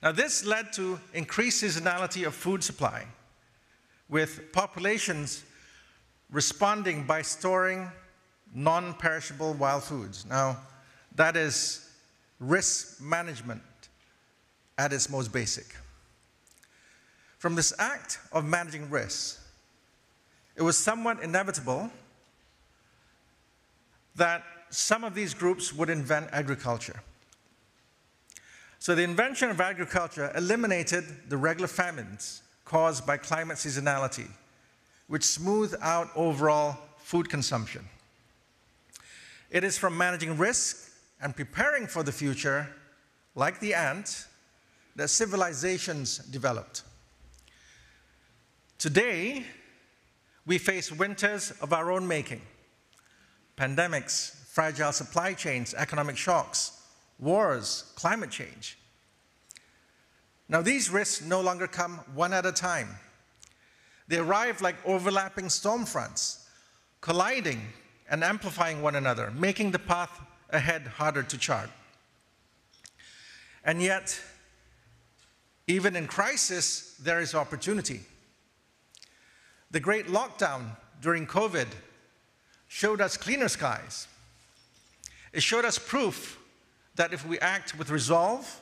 Now, this led to increased seasonality of food supply, with populations responding by storing non-perishable wild foods. Now, that is risk management at its most basic. From this act of managing risks, it was somewhat inevitable that some of these groups would invent agriculture. So the invention of agriculture eliminated the regular famines caused by climate seasonality, which smoothed out overall food consumption. It is from managing risk and preparing for the future, like the ant, that civilizations developed. Today, we face winters of our own making. Pandemics, fragile supply chains, economic shocks, wars, climate change. Now, these risks no longer come one at a time. They arrive like overlapping storm fronts, colliding and amplifying one another, making the path ahead harder to chart. And yet, even in crisis, there is opportunity. The great lockdown during COVID showed us cleaner skies. It showed us proof that if we act with resolve,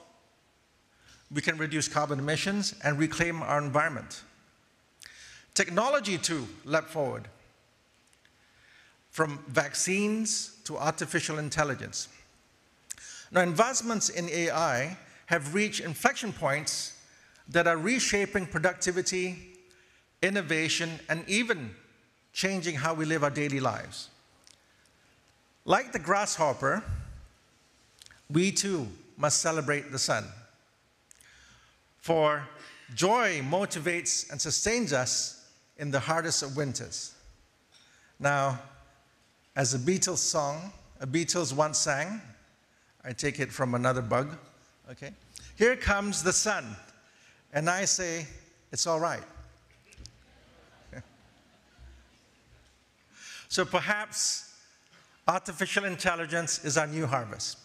we can reduce carbon emissions and reclaim our environment. Technology, too, leapt forward, from vaccines to artificial intelligence. Now, advancements in AI have reached inflection points that are reshaping productivity, innovation, and even changing how we live our daily lives. Like the grasshopper, we too must celebrate the sun. For joy motivates and sustains us in the hardest of winters. Now, as a Beatles once sang, I take it from another bug, okay? Here comes the sun, and I say, it's all right. So perhaps artificial intelligence is our new harvest.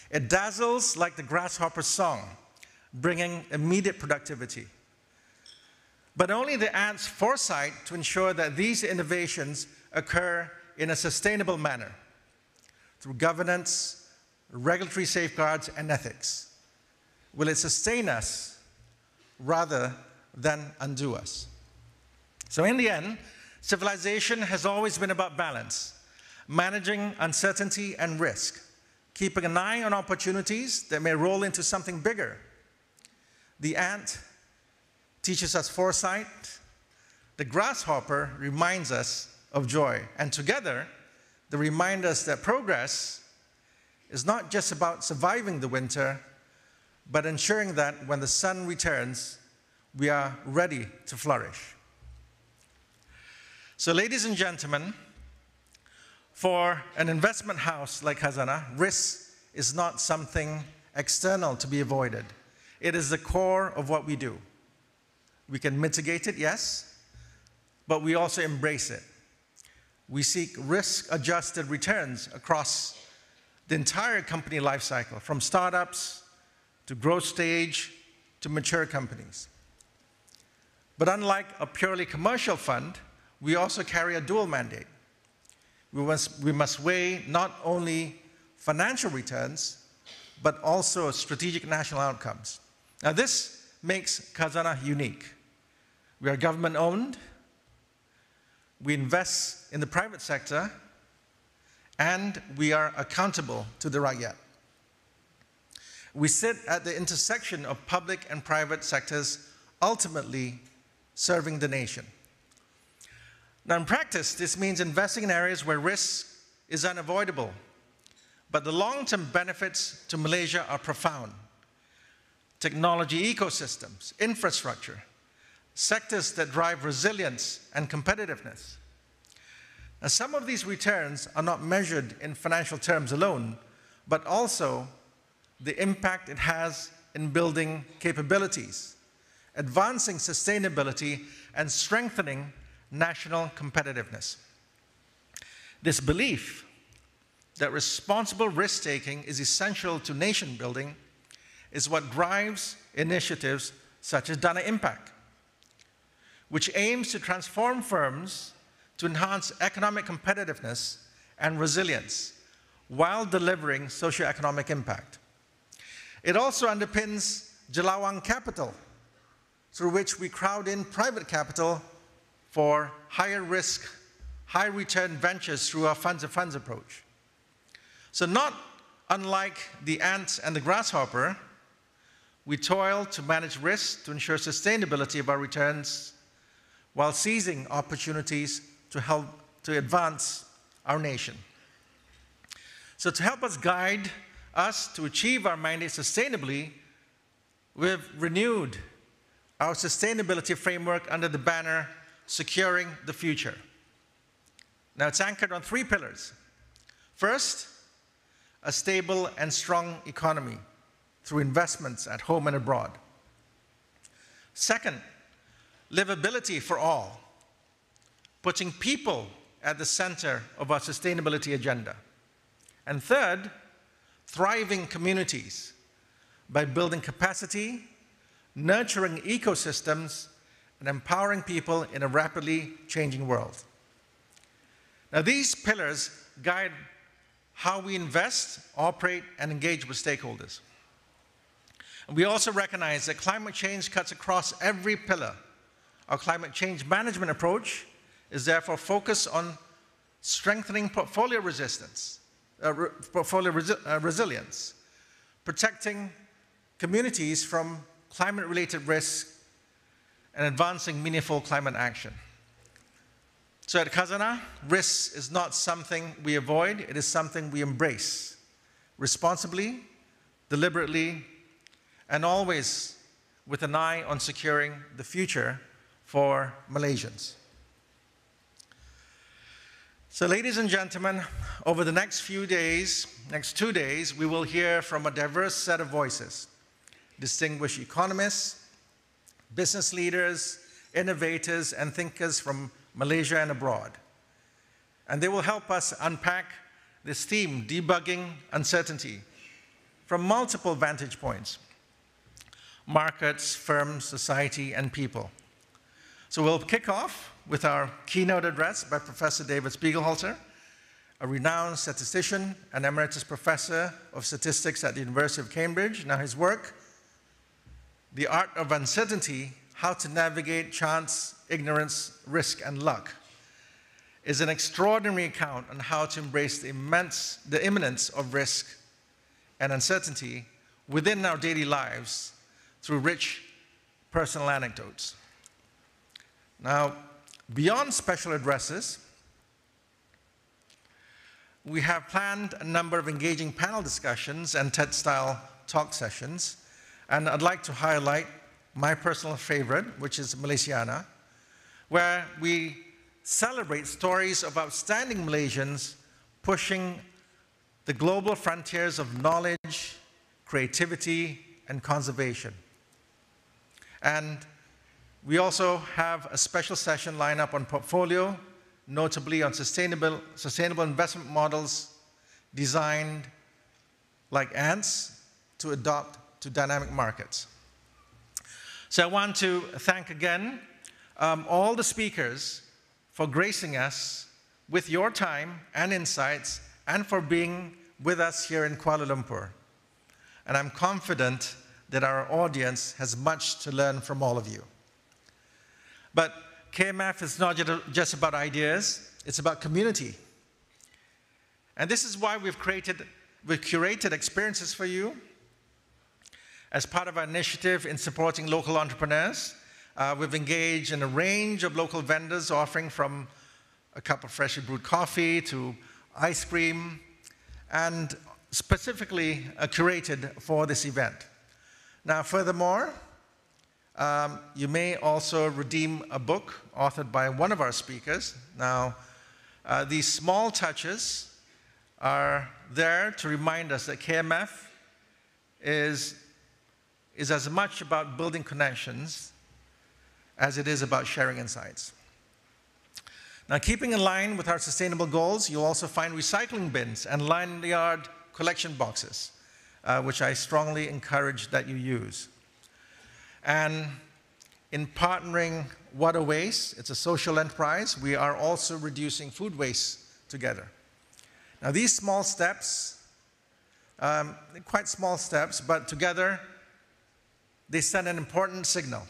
It dazzles like the grasshopper's song, bringing immediate productivity. But only the ant's foresight to ensure that these innovations occur in a sustainable manner through governance, regulatory safeguards, and ethics. Will it sustain us rather than undo us? So in the end, civilization has always been about balance, managing uncertainty and risk, keeping an eye on opportunities that may roll into something bigger. The ant teaches us foresight. The grasshopper reminds us of joy. And together, they remind us that progress is not just about surviving the winter, but ensuring that when the sun returns, we are ready to flourish. So, ladies and gentlemen, for an investment house like Khazanah, risk is not something external to be avoided. It is the core of what we do. We can mitigate it, yes, but we also embrace it. We seek risk-adjusted returns across the entire company life cycle, from startups to growth stage to mature companies. But unlike a purely commercial fund, we also carry a dual mandate. We must weigh not only financial returns, but also strategic national outcomes. Now, this makes Khazanah unique. We are government-owned, we invest in the private sector, and we are accountable to the rakyat. We sit at the intersection of public and private sectors, ultimately serving the nation. Now, in practice, this means investing in areas where risk is unavoidable, but the long-term benefits to Malaysia are profound. Technology ecosystems, infrastructure, sectors that drive resilience and competitiveness. Now, some of these returns are not measured in financial terms alone, but also the impact it has in building capabilities, advancing sustainability, and strengthening national competitiveness. This belief that responsible risk-taking is essential to nation building is what drives initiatives such as Dana Impact, which aims to transform firms to enhance economic competitiveness and resilience while delivering socioeconomic impact. It also underpins Jelawang Capital, through which we crowd in private capital for higher risk, high return ventures through our funds of funds approach. So not unlike the ant and the grasshopper, we toil to manage risk to ensure sustainability of our returns while seizing opportunities to help to advance our nation. So to help us guide us to achieve our mandate sustainably, we've renewed our sustainability framework under the banner Securing the Future. Now, it's anchored on 3 pillars. First, a stable and strong economy through investments at home and abroad. Second, livability for all, putting people at the center of our sustainability agenda. And third, thriving communities by building capacity, nurturing ecosystems, and empowering people in a rapidly changing world. Now, these pillars guide how we invest, operate, and engage with stakeholders. And we also recognize that climate change cuts across every pillar. Our climate change management approach is therefore focused on strengthening portfolio resilience, protecting communities from climate-related risks, and advancing meaningful climate action. So at Khazanah, risk is not something we avoid, it is something we embrace responsibly, deliberately, and always with an eye on securing the future for Malaysians. So ladies and gentlemen, over the next 2 days, we will hear from a diverse set of voices, distinguished economists, business leaders, innovators, and thinkers from Malaysia and abroad. And they will help us unpack this theme, debugging uncertainty, from multiple vantage points: markets, firms, society, and people. So we'll kick off with our keynote address by Professor David Spiegelhalter, a renowned statistician and emeritus professor of statistics at the University of Cambridge. Now his work, The Art of Uncertainty, How to Navigate Chance, Ignorance, Risk, and Luck, is an extraordinary account on how to embrace the imminence of risk and uncertainty within our daily lives through rich personal anecdotes. Now, beyond special addresses, we have planned a number of engaging panel discussions and TED-style talk sessions And I'd like to highlight my personal favorite, which is Malaysiana, where we celebrate stories of outstanding Malaysians pushing the global frontiers of knowledge, creativity, and conservation. And we also have a special session lined up on portfolio, notably on sustainable investment models designed like ants to adopt to dynamic markets. So I want to thank again all the speakers for gracing us with your time and insights and for being with us here in Kuala Lumpur. And I'm confident that our audience has much to learn from all of you. But KMF is not just about ideas, it's about community. And this is why we've curated experiences for you as part of our initiative in supporting local entrepreneurs. We've engaged in a range of local vendors offering from a cup of freshly brewed coffee to ice cream, and specifically curated for this event. Now, furthermore, you may also redeem a book authored by one of our speakers. Now, these small touches are there to remind us that KMF is as much about building connections as it is about sharing insights. Now, keeping in line with our sustainable goals, you'll also find recycling bins and line-yard collection boxes, which I strongly encourage that you use. And in partnering What a Waste, it's a social enterprise, we are also reducing food waste together. Now, these small steps, quite small steps, but together they send an important signal,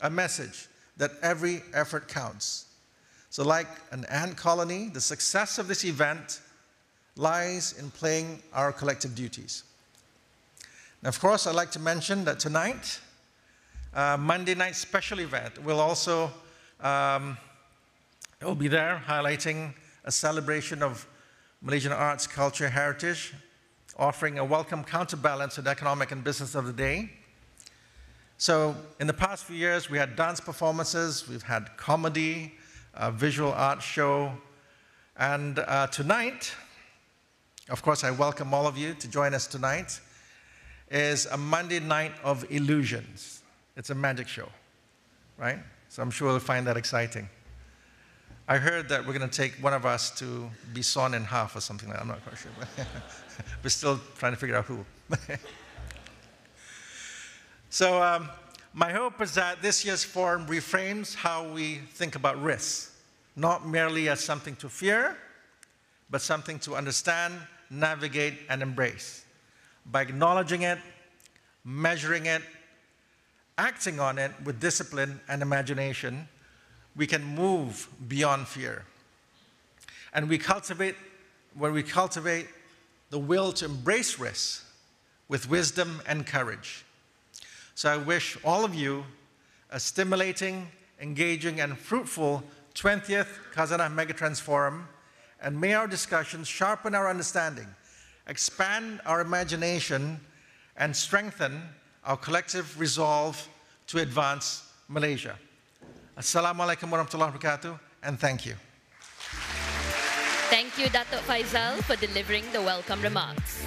a message that every effort counts. So like an ant colony, the success of this event lies in playing our collective duties. Now, of course, I'd like to mention that tonight, Monday night special event will also it will be there highlighting a celebration of Malaysian arts, culture, heritage, offering a welcome counterbalance to the economic and business of the day. So in the past few years, we had dance performances, we've had comedy, a visual art show, and tonight, of course, I welcome all of you to join us tonight, is a Monday night of illusions. It's a magic show, right? So I'm sure you'll find that exciting. I heard that we're going to take one of us to be sawn in half or something like that. I'm not quite sure. We're still trying to figure out who. So my hope is that this year's forum reframes how we think about risks, not merely as something to fear, but something to understand, navigate, and embrace. By acknowledging it, measuring it, acting on it with discipline and imagination, we can move beyond fear. And when we cultivate the will to embrace risks with wisdom and courage. So I wish all of you a stimulating, engaging, and fruitful 20th Khazanah Megatrends Forum, and may our discussions sharpen our understanding, expand our imagination, and strengthen our collective resolve to advance Malaysia. Assalamualaikum warahmatullahi wabarakatuh, and thank you. Thank you, Dato' Faisal, for delivering the welcome remarks.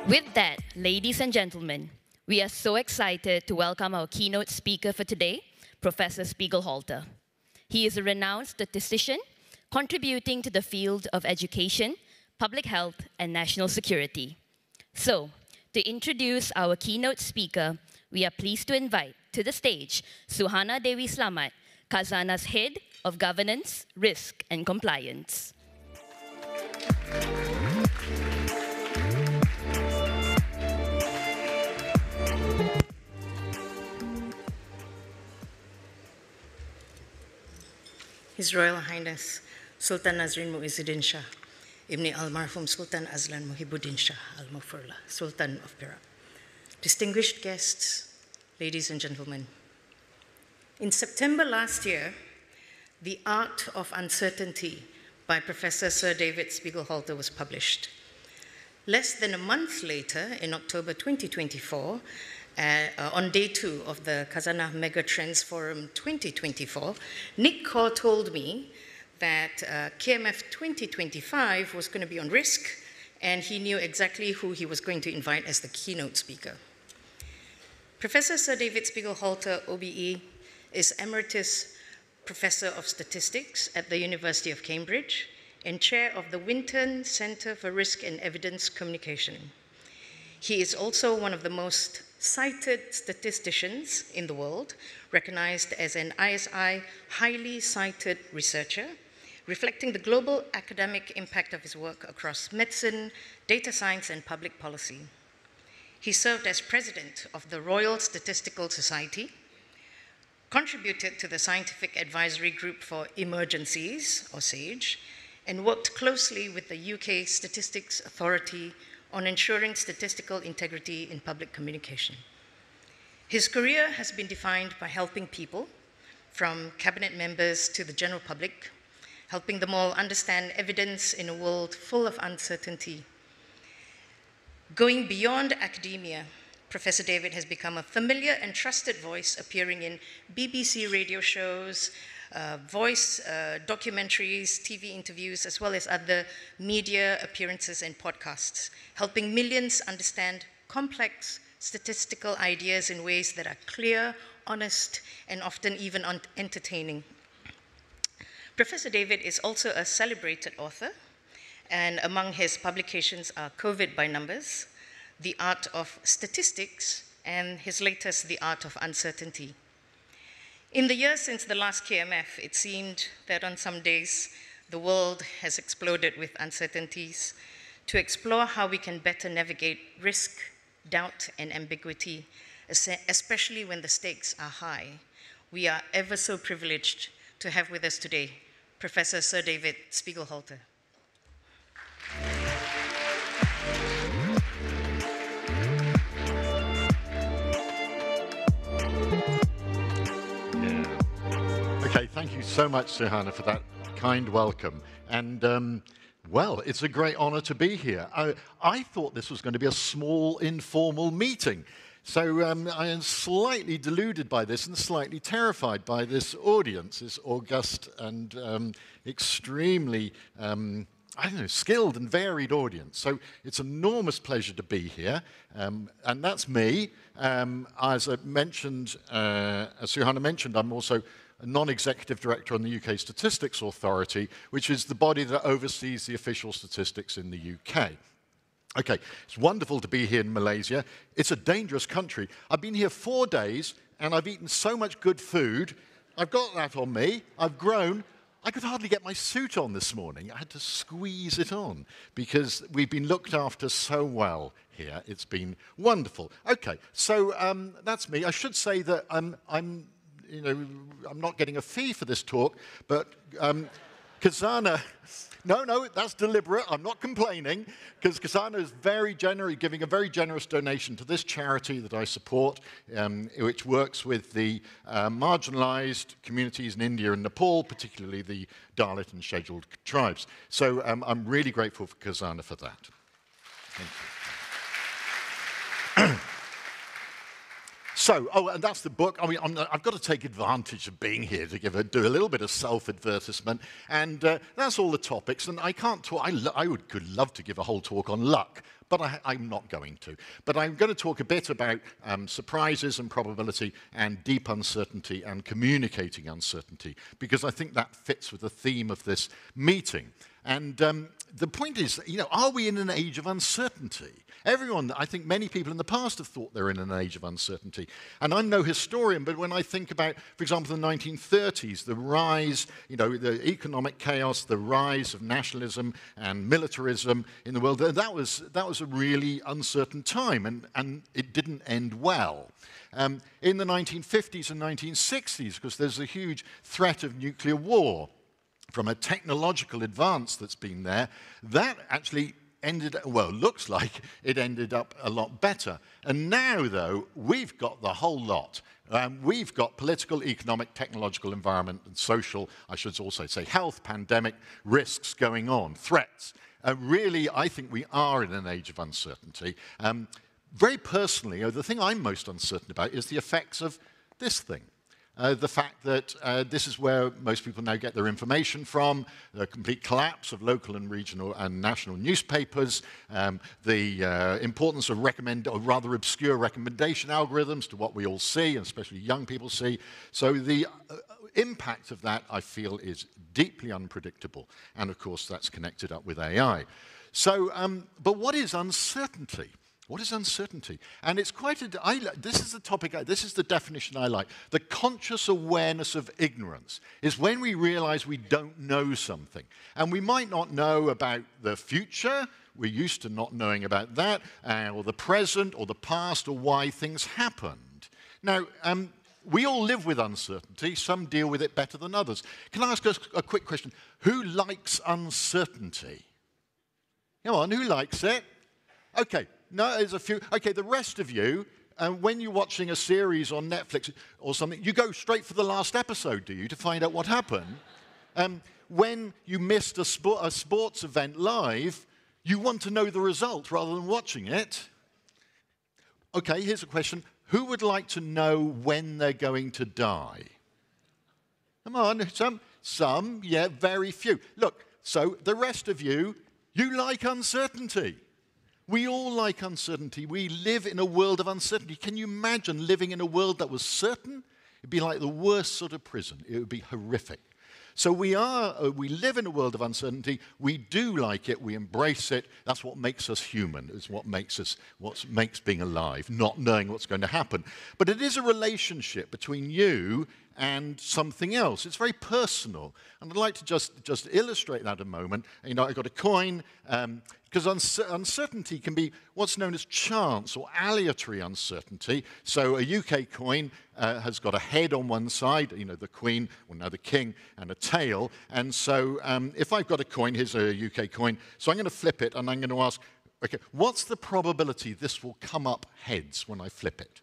With that, ladies and gentlemen, we are so excited to welcome our keynote speaker for today, Professor Spiegelhalter. He is a renowned statistician contributing to the field of education, public health, and national security. So, to introduce our keynote speaker, we are pleased to invite to the stage Suhana Dewi Slamet, Khazanah's Head of Governance, Risk, and Compliance. His Royal Highness Sultan Nazrin Muizzuddin Shah, Ibni Almarhum Sultan Azlan Muhibbuddin Shah Al Mufurla, Sultan of Perak. Distinguished guests, ladies and gentlemen. In September last year, The Art of Uncertainty by Professor Sir David Spiegelhalter was published. Less than a month later, in October 2024, on day 2 of the Khazanah Megatrends Forum 2024, Nick Kaur told me that KMF 2025 was going to be on risk, and he knew exactly who he was going to invite as the keynote speaker. Professor Sir David Spiegelhalter, OBE, is Emeritus Professor of Statistics at the University of Cambridge and Chair of the Winton Center for Risk and Evidence Communication. He is also one of the most cited statisticians in the world, recognized as an ISI highly cited researcher, reflecting the global academic impact of his work across medicine, data science, and public policy. He served as president of the Royal Statistical Society, contributed to the Scientific Advisory Group for Emergencies, or SAGE, and worked closely with the UK Statistics Authority on ensuring statistical integrity in public communication. His career has been defined by helping people, from cabinet members to the general public, helping them all understand evidence in a world full of uncertainty. Going beyond academia, Professor David has become a familiar and trusted voice, appearing in BBC radio shows, voice documentaries, TV interviews, as well as other media appearances and podcasts, helping millions understand complex statistical ideas in ways that are clear, honest, and often even entertaining. Professor David is also a celebrated author, and among his publications are COVID by Numbers, The Art of Statistics, and his latest, The Art of Uncertainty. In the years since the last KMF, it seemed that on some days, the world has exploded with uncertainties. To explore how we can better navigate risk, doubt, and ambiguity, especially when the stakes are high, we are ever so privileged to have with us today Professor Sir David Spiegelhalter. Okay, thank you so much, Suhana, for that kind welcome. And, well, it's a great honor to be here. I thought this was going to be a small, informal meeting. So I am slightly deluded by this and slightly terrified by this audience, this august and extremely, skilled and varied audience. So it's an enormous pleasure to be here. And that's me. As I mentioned, as Suhana mentioned, I'm also a non-executive director on the UK Statistics Authority, which is the body that oversees the official statistics in the UK. Okay, it's wonderful to be here in Malaysia. It's a dangerous country. I've been here 4 days, and I've eaten so much good food. I've got that on me. I've grown. I could hardly get my suit on this morning. I had to squeeze it on because we've been looked after so well here. It's been wonderful. Okay, so that's me. I should say that I'm not getting a fee for this talk, but Khazanah, no, that's deliberate. I'm not complaining, because Khazanah is giving a very generous donation to this charity that I support, which works with the marginalized communities in India and Nepal, particularly the Dalit and scheduled tribes. So I'm really grateful for Khazanah for that. Thank you. So, and that's the book. I mean, I've got to take advantage of being here to do a little bit of self-advertisement, and that's all the topics. And I can't talk. Could love to give a whole talk on luck, but I'm not going to. But I'm going to talk a bit about surprises and probability and deep uncertainty and communicating uncertainty, because I think that fits with the theme of this meeting. And the point is, are we in an age of uncertainty? Everyone, I think many people in the past have thought they're in an age of uncertainty. And I'm no historian, but when I think about, for example, the 1930s, the rise, the economic chaos, the rise of nationalism and militarism in the world, that was a really uncertain time, and it didn't end well. In the 1950s and 1960s, because there's a huge threat of nuclear war from a technological advance that's been there, that actually looks like it ended up a lot better. And now, though, we've got the whole lot. We've got political, economic, technological, environment, and social, I should also say health, pandemic, risks going on, threats. Really, I think we are in an age of uncertainty. Very personally, the thing I'm most uncertain about is the effects of this thing. The fact that this is where most people now get their information from, the complete collapse of local and regional and national newspapers, the importance of rather obscure recommendation algorithms to what we all see, and especially young people see. So the impact of that, I feel, is deeply unpredictable. And of course, that's connected up with AI. So, but what is uncertainty? What is uncertainty? And it's quite this is the topic, this is the definition I like. The conscious awareness of ignorance is when we realize we don't know something. And we might not know about the future, we're used to not knowing about that, or the present, or the past, or why things happened. Now, we all live with uncertainty. Some deal with it better than others. Can I ask a quick question? Who likes uncertainty? Come on, who likes it? Okay. No, there's a few. Okay, the rest of you, when you're watching a series on Netflix or something, you go straight for the last episode, do you, to find out what happened? When you missed a sports event live, you want to know the result rather than watching it. Okay, here's a question. Who would like to know when they're going to die? Come on, some, yeah, very few. Look, so the rest of you, you like uncertainty. We all like uncertainty. We live in a world of uncertainty. Can you imagine living in a world that was certain? It'd be like the worst sort of prison. It would be horrific. So we live in a world of uncertainty. We do like it. We embrace it. That's what makes us human. It's what makes being alive, not knowing what's going to happen. But it is a relationship between you and something else. It's very personal. And I'd like to just illustrate that a moment. You know, I got a coin, because uncertainty can be what's known as chance or aleatory uncertainty. So a UK coin has got a head on one side, you know, the queen, or now the king, and a tail. And so if I've got a coin, here's a UK coin, so I'm going to flip it, and I'm going to ask, okay, what's the probability this will come up heads when I flip it?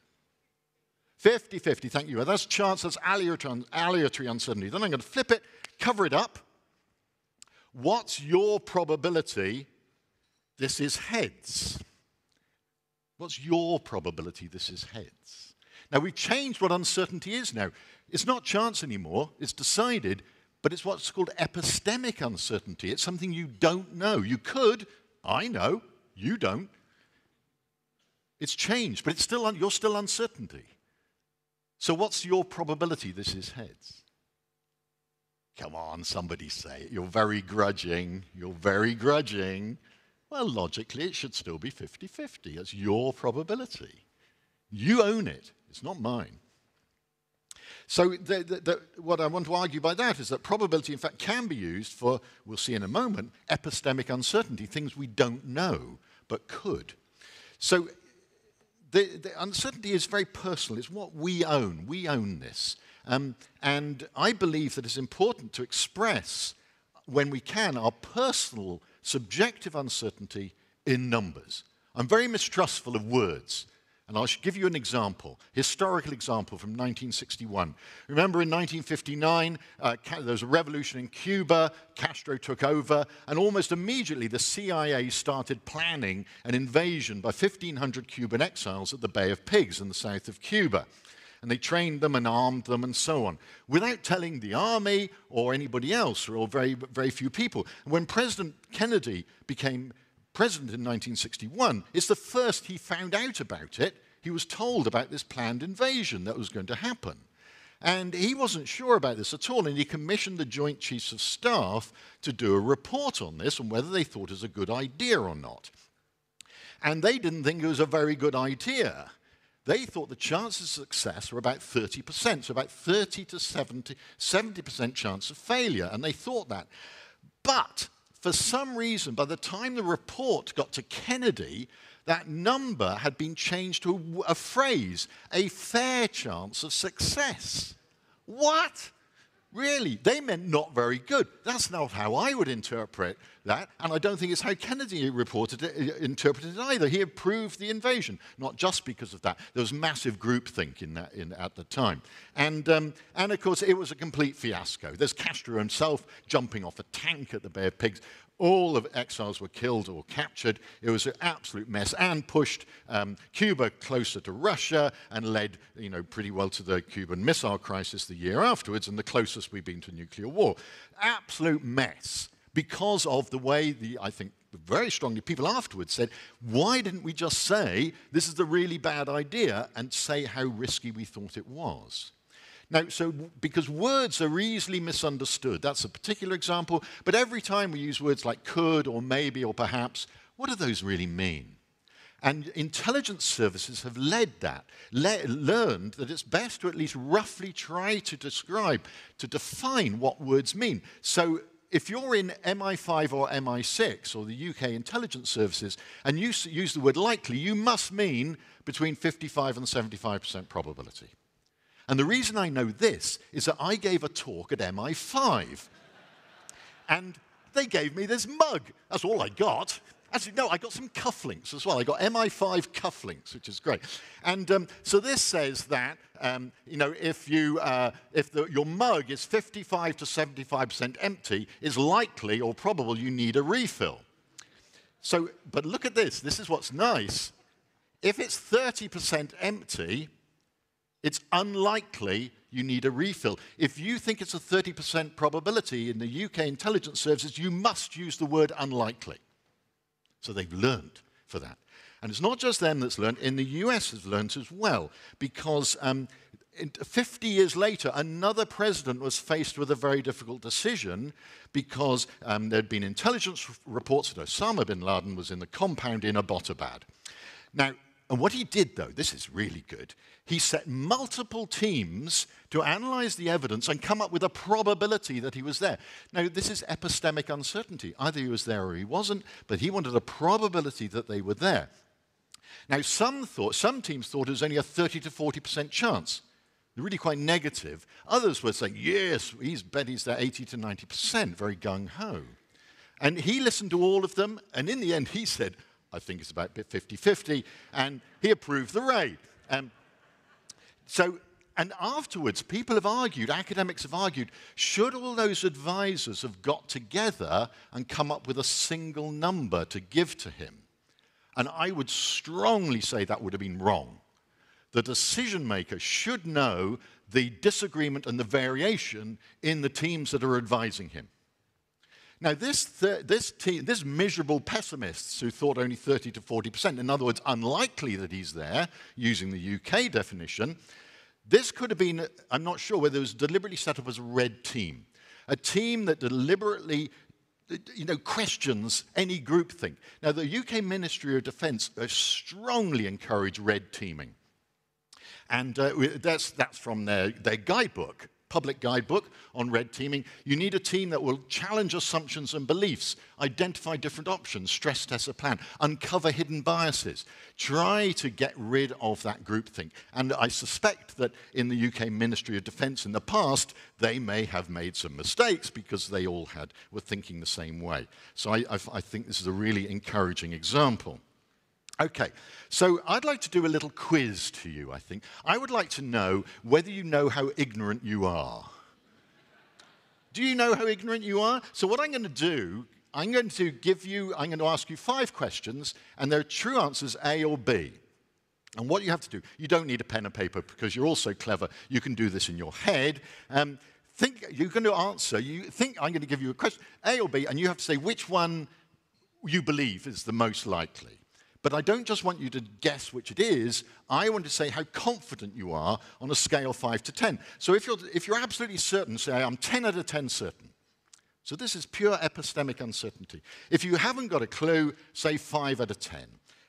50-50, thank you. That's chance, that's aleatory uncertainty. Then I'm going to flip it, cover it up. What's your probability this is heads? What's your probability this is heads? Now, we've changed what uncertainty is now. It's not chance anymore, it's decided, but it's what's called epistemic uncertainty. It's something you don't know. You could, I know, you don't. It's changed, but it's still you're still uncertainty. So what's your probability this is heads? Come on, somebody say it. You're very grudging. You're very grudging. Well, logically, it should still be 50-50. It's your probability. You own it. It's not mine. So what I want to argue by that is that probability, in fact, can be used for, we'll see in a moment, epistemic uncertainty, things we don't know but could. So the uncertainty is very personal. It's what we own. We own this. And I believe that it's important to express, when we can, our personal, subjective uncertainty in numbers. I'm very mistrustful of words. And I'll give you an example, historical example from 1961. Remember in 1959, there was a revolution in Cuba, Castro took over, and almost immediately the CIA started planning an invasion by 1,500 Cuban exiles at the Bay of Pigs in the south of Cuba. And they trained them and armed them and so on, without telling the army or anybody else, or very, very few people. And when President Kennedy became president in 1961, it's the first he found out about it. He was told about this planned invasion that was going to happen. And he wasn't sure about this at all, and he commissioned the Joint Chiefs of Staff to do a report on this and whether they thought it was a good idea or not. And they didn't think it was a very good idea. They thought the chances of success were about 30%, so about 30 to 70% chance of failure, and they thought that. But for some reason, by the time the report got to Kennedy, that number had been changed to a phrase, a fair chance of success. What? Really? They meant not very good. That's not how I would interpret that, and I don't think it's how Kennedy interpreted it either. He approved the invasion, not just because of that. There was massive groupthink at the time. And of course, it was a complete fiasco. There's Castro himself jumping off a tank at the Bay of Pigs. All of exiles were killed or captured. It was an absolute mess and pushed Cuba closer to Russia and led, pretty well to the Cuban Missile Crisis the year afterwards, and the closest we've been to nuclear war. Absolute mess because of the way I think very strongly people afterwards said, why didn't we just say this is a really bad idea and say how risky we thought it was? Now, because words are easily misunderstood, that's a particular example, but every time we use words like could or maybe or perhaps, what do those really mean? And intelligence services have learned that it's best to at least roughly try to define what words mean. So if you're in MI5 or MI6 or the UK intelligence services and you use the word likely, you must mean between 55 and 75% probability. And the reason I know this is that I gave a talk at MI5. And they gave me this mug. That's all I got. Actually, no, I got some cufflinks as well. I got MI5 cufflinks, which is great. And so this says that, if your mug is 55 to 75% empty, it's likely or probable you need a refill. So, but look at this. This is what's nice. If it's 30% empty, it's unlikely you need a refill. If you think it's a 30% probability in the UK intelligence services, you must use the word unlikely. So they've learned for that. And it's not just them that's learned. In the US has learned as well, because 50 years later, another president was faced with a very difficult decision because there'd been intelligence reports that Osama bin Laden was in the compound in Abbottabad. Now, and what he did, though, this is really good, he set multiple teams to analyze the evidence and come up with a probability that he was there. Now, this is epistemic uncertainty. Either he was there or he wasn't, but he wanted a probability that they were there. Now, some teams thought it was only a 30 to 40% chance. They're really quite negative. Others were saying, yes, he's bet he's there 80 to 90%, very gung-ho. And he listened to all of them, and in the end he said, I think it's about 50-50, and he approved the raid. And afterwards, people have argued, academics have argued, should all those advisors have got together and come up with a single number to give to him? And I would strongly say that would have been wrong. The decision maker should know the disagreement and the variation in the teams that are advising him. Now, this miserable pessimists who thought only 30 to 40%, in other words, unlikely that he's there, using the UK definition, this could have been, I'm not sure, whether it was deliberately set up as a red team, a team that deliberately questions any groupthink. Now, the UK Ministry of Defence strongly encourage red teaming. And that's from their guidebook. Public guidebook on red teaming. You need a team that will challenge assumptions and beliefs, identify different options, stress test a plan, uncover hidden biases, try to get rid of that groupthink. And I suspect that in the UK Ministry of Defence in the past, they may have made some mistakes because they all were thinking the same way. So I think this is a really encouraging example. Okay, so I'd like to do a little quiz to you, I think. I would like to know whether you know how ignorant you are. Do you know how ignorant you are? So what I'm going to do, I'm going to ask you 5 questions, and there are true answers, A or B. And what you have to do, you don't need a pen and paper because you're all so clever, you can do this in your head. You're going to answer, I'm going to give you a question, A or B, and you have to say which one you believe is the most likely. But I don't just want you to guess which it is. I want to say how confident you are on a scale 5 to 10. So if you're absolutely certain, say I'm 10 out of 10 certain. So this is pure epistemic uncertainty. If you haven't got a clue, say 5 out of 10.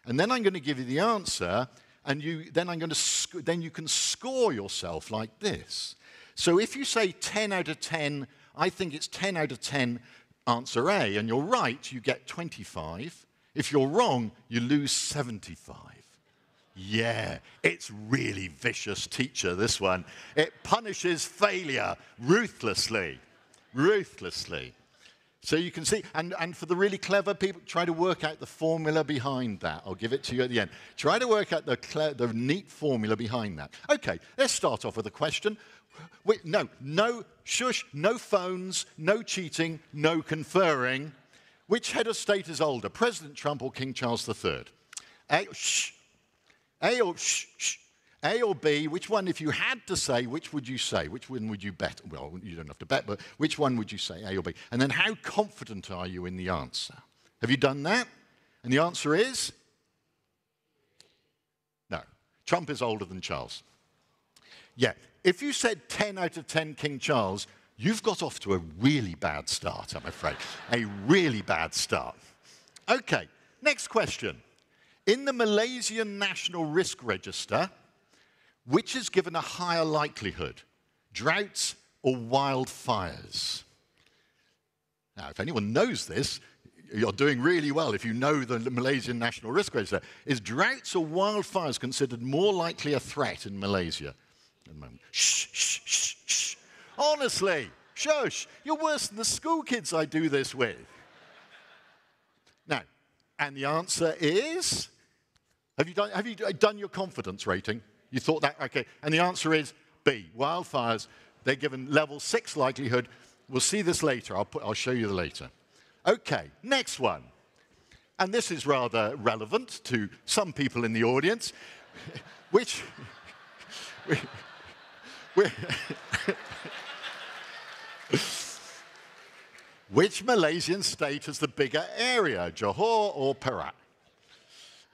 And then I'm going to give you the answer, and then you can score yourself like this. So if you say 10 out of 10, I think it's 10 out of 10 answer A, and you're right, you get 25. If you're wrong, you lose 75. Yeah, it's really vicious, teacher, this one. It punishes failure ruthlessly, ruthlessly. So you can see, and for the really clever people, try to work out the formula behind that. I'll give it to you at the end. Try to work out the neat formula behind that. Okay, let's start off with a question. Wait, no shush, no phones, no cheating, no conferring. Which head of state is older, President Trump or King Charles III? A or B, which one, if you had to say, which would you say? Which one would you bet? Well, you don't have to bet, but which one would you say, A or B? And then how confident are you in the answer? Have you done that? And the answer is? No. Trump is older than Charles. Yeah. If you said 10 out of 10 King Charles, you've got off to a really bad start, I'm afraid. A really bad start. Okay, next question. In the Malaysian National Risk Register, which is given a higher likelihood, droughts or wildfires? Now, if anyone knows this, you're doing really well if you know the Malaysian National Risk Register. Is droughts or wildfires considered more likely a threat in Malaysia? At the moment? Shh, shh, shh, shh. Honestly, shush. You're worse than the school kids I do this with. Now, and the answer is? Have you done your confidence rating? You thought that? Okay. And the answer is B, wildfires. They're given level 6 likelihood. We'll see this later. I'll show you later. Okay, next one. And this is rather relevant to some people in the audience. Which Malaysian state has the bigger area, Johor or Perak?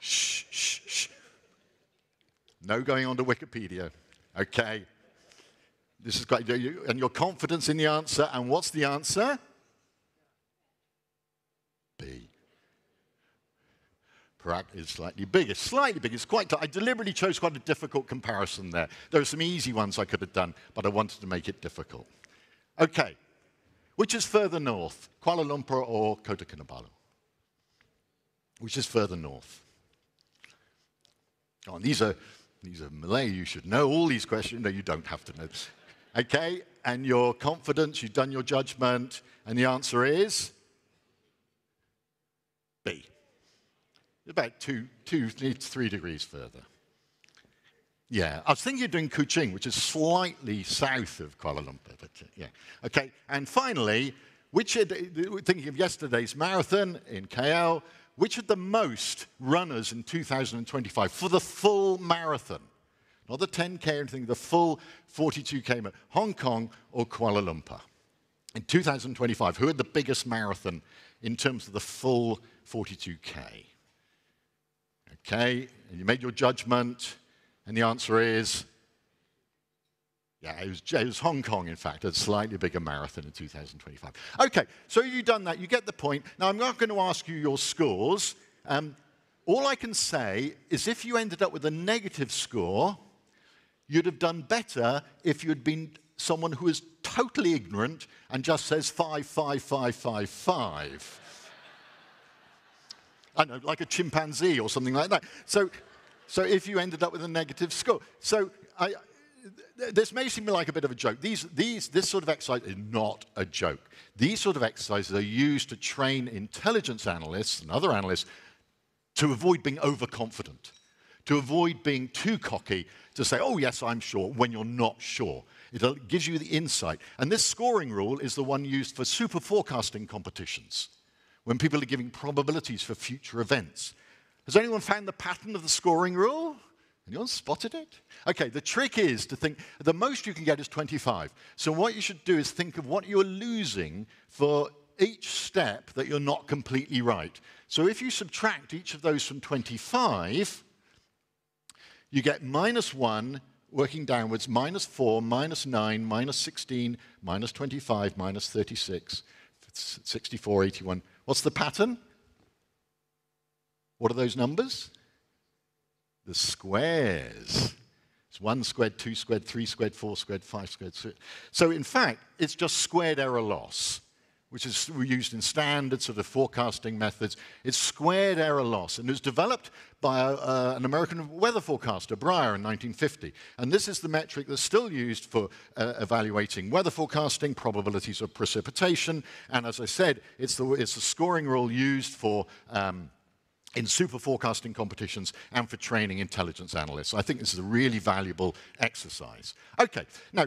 Shh, shh, shh. No going on to Wikipedia. Okay. This is quite, and your confidence in the answer, and what's the answer? B. Perak is slightly bigger. Slightly bigger. It's quite, I deliberately chose quite a difficult comparison there. There are some easy ones I could have done, but I wanted to make it difficult. Okay. Which is further north, Kuala Lumpur or Kota Kinabalu? Which is further north? Oh, and these are Malay. You should know all these questions. No, you don't have to know. Okay, and your confidence, you've done your judgment, and the answer is B. About 3 degrees further. Yeah, I was thinking you're doing Kuching, which is slightly south of Kuala Lumpur, but yeah. Okay, and finally, thinking of yesterday's marathon in KL, which had the most runners in 2025 for the full marathon? Not the 10K or anything, the full 42K, Hong Kong or Kuala Lumpur. In 2025, who had the biggest marathon in terms of the full 42K? Okay, and you made your judgment, and the answer is, yeah, it was Hong Kong, in fact, a slightly bigger marathon in 2025. Okay, so you've done that, you get the point. Now, I'm not going to ask you your scores. All I can say is if you ended up with a negative score, you'd have done better if you'd been someone who is totally ignorant and just says 5, 5, 5, 5, 5. I know, like a chimpanzee or something like that. So if you ended up with a negative score. So this may seem like a bit of a joke. This sort of exercise is not a joke. These sort of exercises are used to train intelligence analysts and other analysts to avoid being overconfident, to avoid being too cocky, to say, oh, yes, I'm sure, when you're not sure. It gives you the insight. And this scoring rule is the one used for super forecasting competitions, when people are giving probabilities for future events. Has anyone found the pattern of the scoring rule? Anyone spotted it? Okay, the trick is to think, the most you can get is 25. So what you should do is think of what you're losing for each step that you're not completely right. So if you subtract each of those from 25, you get -1, working downwards, -4, -9, -16, -25, -36, 64, 81. What's the pattern? What are those numbers? The squares. It's 1 squared, 2 squared, 3 squared, 4 squared, 5 squared. So in fact, it's just squared error loss. which is used in standard sort of forecasting methods. It's squared error loss, and it was developed by an American weather forecaster, Breyer, in 1950. And this is the metric that's still used for evaluating weather forecasting, probabilities of precipitation, and as I said, it's the scoring rule used for in super forecasting competitions and for training intelligence analysts. I think this is a really valuable exercise. Okay, now,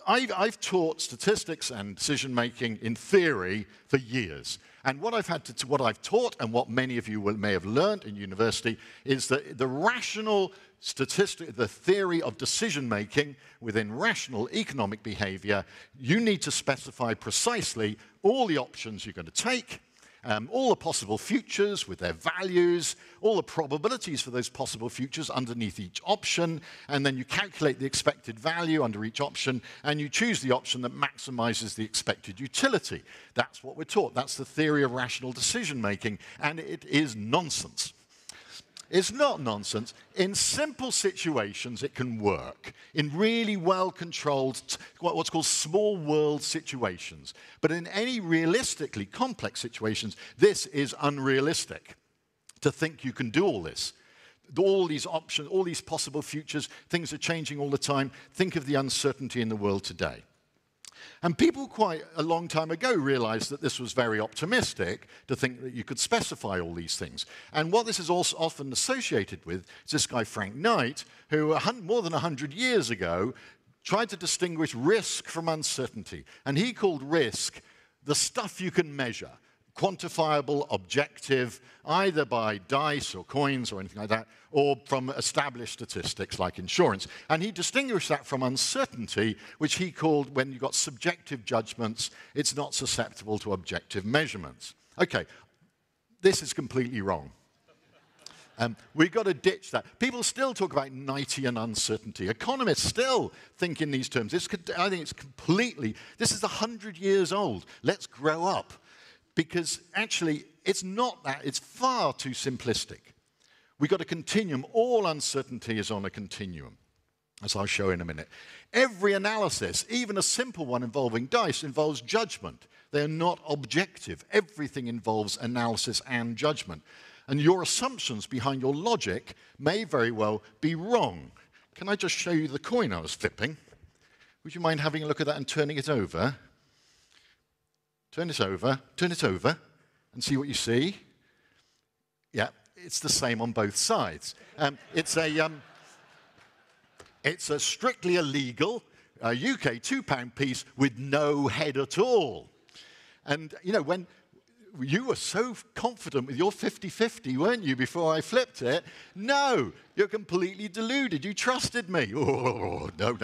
I've taught statistics and decision-making in theory for years. And what I've taught and what many of you may have learned in university is that the rational statistic, the theory of decision-making within rational economic behavior, you need to specify precisely all the options you're going to take, all the possible futures with their values, all the probabilities for those possible futures underneath each option, and then you calculate the expected value under each option, and you choose the option that maximizes the expected utility. That's what we're taught. That's the theory of rational decision-making, and it is nonsense. It's not nonsense. In simple situations, it can work. In really well-controlled, what's called small world situations. But in any realistically complex situations, this is unrealistic to think you can do all this. All these options, all these possible futures, things are changing all the time. Think of the uncertainty in the world today. And people quite a long time ago realized that this was very optimistic to think that you could specify all these things. And what this is also often associated with is this guy, Frank Knight, who more than 100 years ago tried to distinguish risk from uncertainty. And he called risk the stuff you can measure, quantifiable, objective, either by dice or coins or anything like that, or from established statistics like insurance. And he distinguished that from uncertainty, which he called, when you've got subjective judgments, it's not susceptible to objective measurements. Okay, this is completely wrong. We've got to ditch that. People still talk about Knightian uncertainty. Economists still think in these terms. I think it's completely, this is 100 years old. Let's grow up. Because actually, it's not that. It's far too simplistic. We've got a continuum. All uncertainty is on a continuum, as I'll show in a minute. Every analysis, even a simple one involving dice, involves judgment. They are not objective. Everything involves analysis and judgment. And your assumptions behind your logic may very well be wrong. Can I just show you the coin I was flipping? Would you mind having a look at that and turning it over? Turn it over, and see what you see. Yeah, it's the same on both sides. It's a strictly illegal UK £2 piece with no head at all. And, you know, when you were so confident with your 50-50, weren't you, before I flipped it? No, you're completely deluded. You trusted me. Oh, no.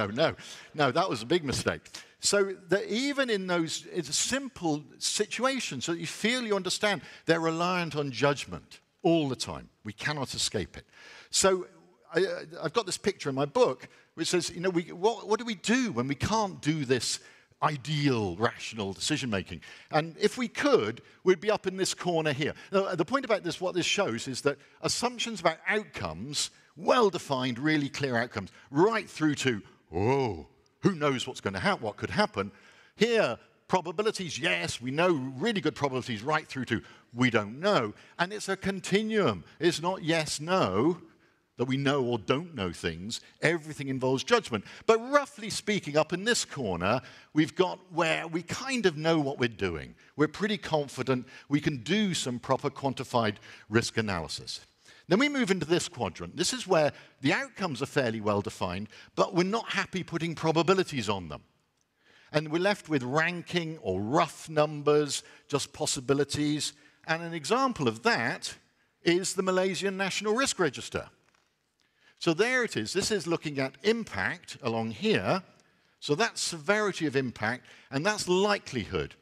No, that was a big mistake. So that even in those simple situations, so that you feel you understand, they're reliant on judgment all the time. We cannot escape it. So I've got this picture in my book which says, you know, what do we do when we can't do this ideal, rational decision-making? And if we could, we'd be up in this corner here. Now, the point about this, what this shows, is that assumptions about outcomes, well-defined, really clear outcomes, right through to, oh, who knows what's going to happen, what could happen. Here, probabilities, yes, we know really good probabilities, right through to we don't know. And it's a continuum. It's not yes, no, that we know or don't know things. Everything involves judgment. But roughly speaking, up in this corner, we've got where we kind of know what we're doing. We're pretty confident we can do some proper quantified risk analysis. Then we move into this quadrant. This is where the outcomes are fairly well defined, but we're not happy putting probabilities on them. And we're left with ranking or rough numbers, just possibilities. And an example of that is the Malaysian National Risk Register. So there it is. This is looking at impact along here. So that's severity of impact, and that's likelihood.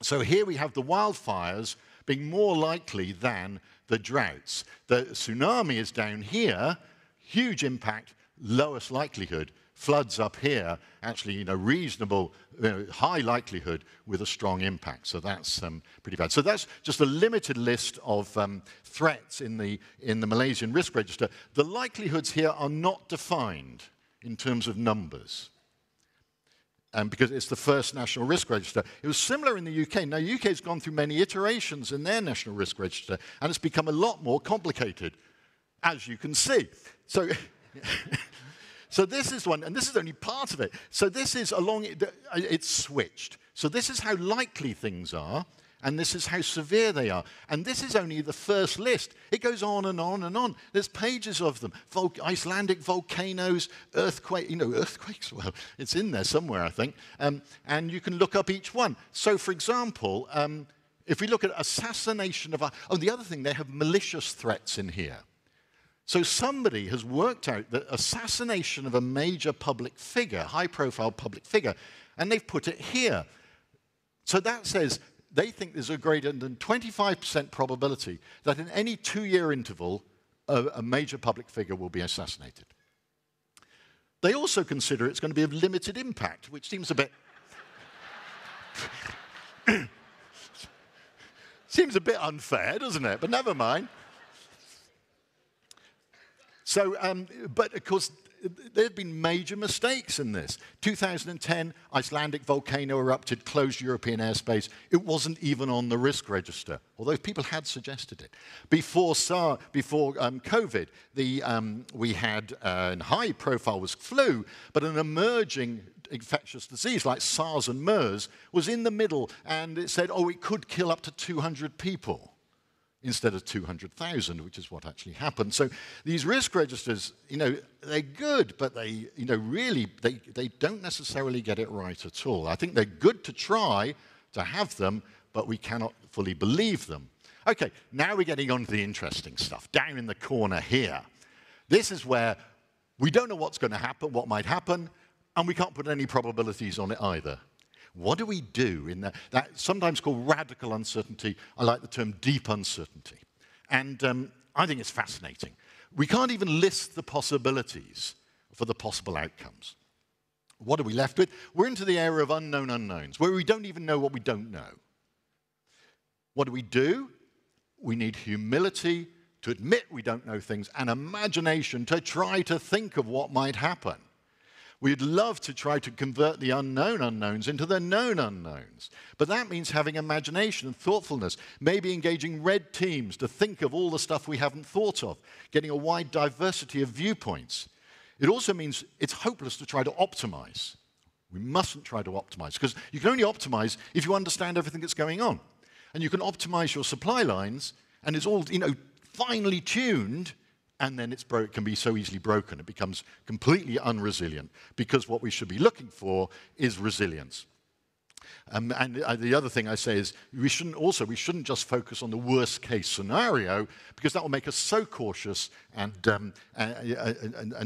So here we have the wildfires being more likely than the droughts. The tsunami is down here, huge impact, lowest likelihood. Floods up here, actually, you know, reasonable, high likelihood with a strong impact. So that's pretty bad. So that's just a limited list of threats in the Malaysian Risk Register. The likelihoods here are not defined in terms of numbers. because it's the first national risk register. It was similar in the UK. Now, UK has gone through many iterations in their national risk register, and it's become a lot more complicated, as you can see. So, so this is one, and this is only part of it. So this is it's switched. So this is how likely things are, and this is how severe they are. And this is only the first list. It goes on and on and on. There's pages of them. Icelandic volcanoes, earthquakes, well, it's in there somewhere, I think. And you can look up each one. So, for example, if we look at assassination of... the other thing, they have malicious threats in here. So somebody has worked out that assassination of a major public figure, high-profile public figure, and they've put it here. So that says... they think there's a greater than 25% probability that in any 2-year interval, a major public figure will be assassinated. They also consider it's going to be of limited impact, which seems a bit... seems a bit unfair, doesn't it? But never mind. So, but of course, there have been major mistakes in this. 2010, Icelandic volcano erupted, closed European airspace. It wasn't even on the risk register, although people had suggested it. Before COVID, we had, in high profile was flu, but an emerging infectious disease like SARS and MERS was in the middle, and it said, it could kill up to 200 people. Instead of 200,000, which is what actually happened. So these risk registers, they're good, but they don't necessarily get it right at all. I think they're good to try to have them, but we cannot fully believe them. Okay, now we're getting on to the interesting stuff. Down in the corner here. This is where we don't know what's going to happen, what might happen, and we can't put any probabilities on it either. What do we do in that sometimes called radical uncertainty? I like the term deep uncertainty. And I think it's fascinating. We can't even list the possibilities for the possible outcomes. What are we left with? We're into the area of unknown unknowns, where we don't even know what we don't know. What do? We need humility to admit we don't know things, and imagination to try to think of what might happen. We'd love to try to convert the unknown unknowns into the known unknowns. But that means having imagination and thoughtfulness, maybe engaging red teams to think of all the stuff we haven't thought of, getting a wide diversity of viewpoints. It also means it's hopeless to try to optimize. We mustn't try to optimize, because you can only optimize if you understand everything that's going on. And you can optimize your supply lines, and it's all, finely tuned, and then it can be so easily broken. It becomes completely unresilient, because what we should be looking for is resilience. And the other thing I say is we shouldn't just focus on the worst case scenario, because that will make us so cautious and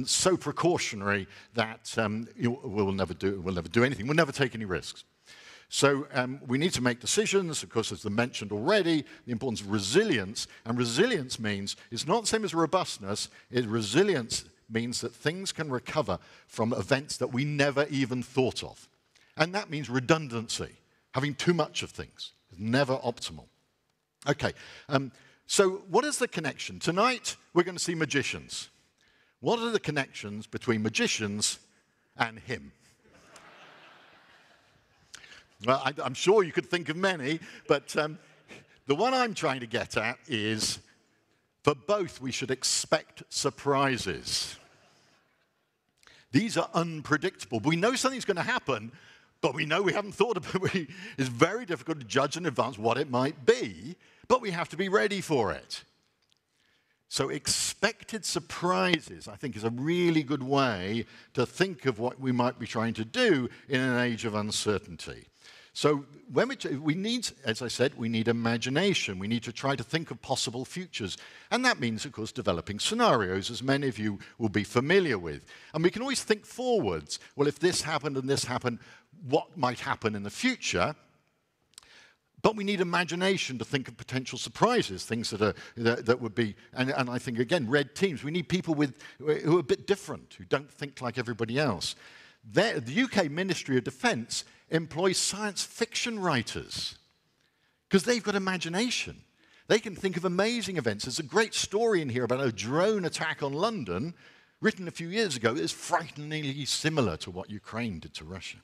so precautionary that we'll never do anything. We'll never take any risks. So we need to make decisions. Of course, as I mentioned already, the importance of resilience. And resilience means, it's not the same as robustness. Resilience means that things can recover from events that we never even thought of. And that means redundancy. Having too much of things is never optimal. Okay, so what is the connection? Tonight, we're going to see magicians. What are the connections between magicians and him? Well, I'm sure you could think of many, but the one I'm trying to get at is, for both, we should expect surprises. These are unpredictable. We know something's going to happen, but we know we haven't thought about it. It's very difficult to judge in advance what it might be, but we have to be ready for it. So expected surprises, I think, is a really good way to think of what we might be trying to do in an age of uncertainty. So when we need, as I said, we need imagination. We need to try to think of possible futures. And that means, of course, developing scenarios, as many of you will be familiar with. And we can always think forwards. Well, if this happened and this happened, what might happen in the future? But we need imagination to think of potential surprises, things that would be, and I think, again, red teams. We need people who are a bit different, who don't think like everybody else. The UK Ministry of Defence employs science fiction writers because they've got imagination. They can think of amazing events. There's a great story in here about a drone attack on London, written a few years ago. It's frighteningly similar to what Ukraine did to Russia.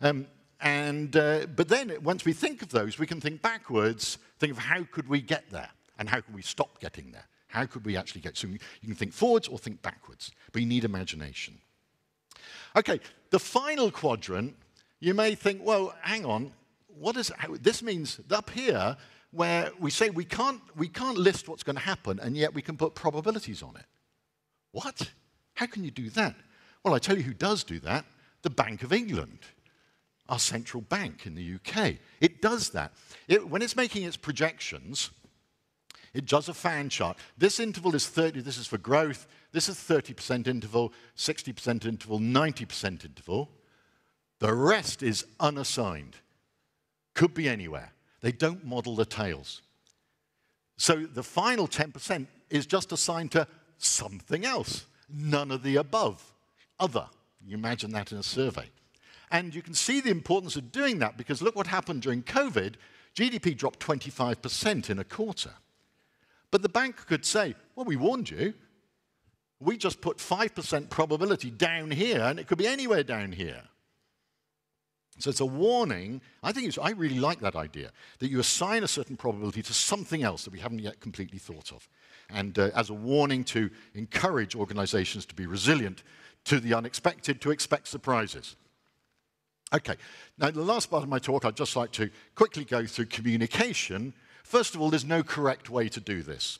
But then, once we think of those, we can think backwards, think of how could we get there, and how can we stop getting there? How could we actually get? So you can think forwards or think backwards, but you need imagination. Okay, the final quadrant, you may think, well, hang on, this means up here, where we say we can't list what's going to happen, and yet we can put probabilities on it. What? How can you do that? Well, I tell you who does do that, the Bank of England. Our central bank in the UK. It does that. When it's making its projections, it does a fan chart. This interval is 30, this is for growth. This is 30% interval, 60% interval, 90% interval. The rest is unassigned. Could be anywhere. They don't model the tails. So the final 10% is just assigned to something else. None of the above. Other. You imagine that in a survey. And you can see the importance of doing that because look what happened during COVID. GDP dropped 25% in a quarter. But the bank could say, well, we warned you. We just put 5% probability down here, and it could be anywhere down here. So it's a warning. I really like that idea, that you assign a certain probability to something else that we haven't yet completely thought of. And as a warning to encourage organizations to be resilient to the unexpected, to expect surprises. Okay, now the last part of my talk, I'd just like to quickly go through communication. First of all, there's no correct way to do this.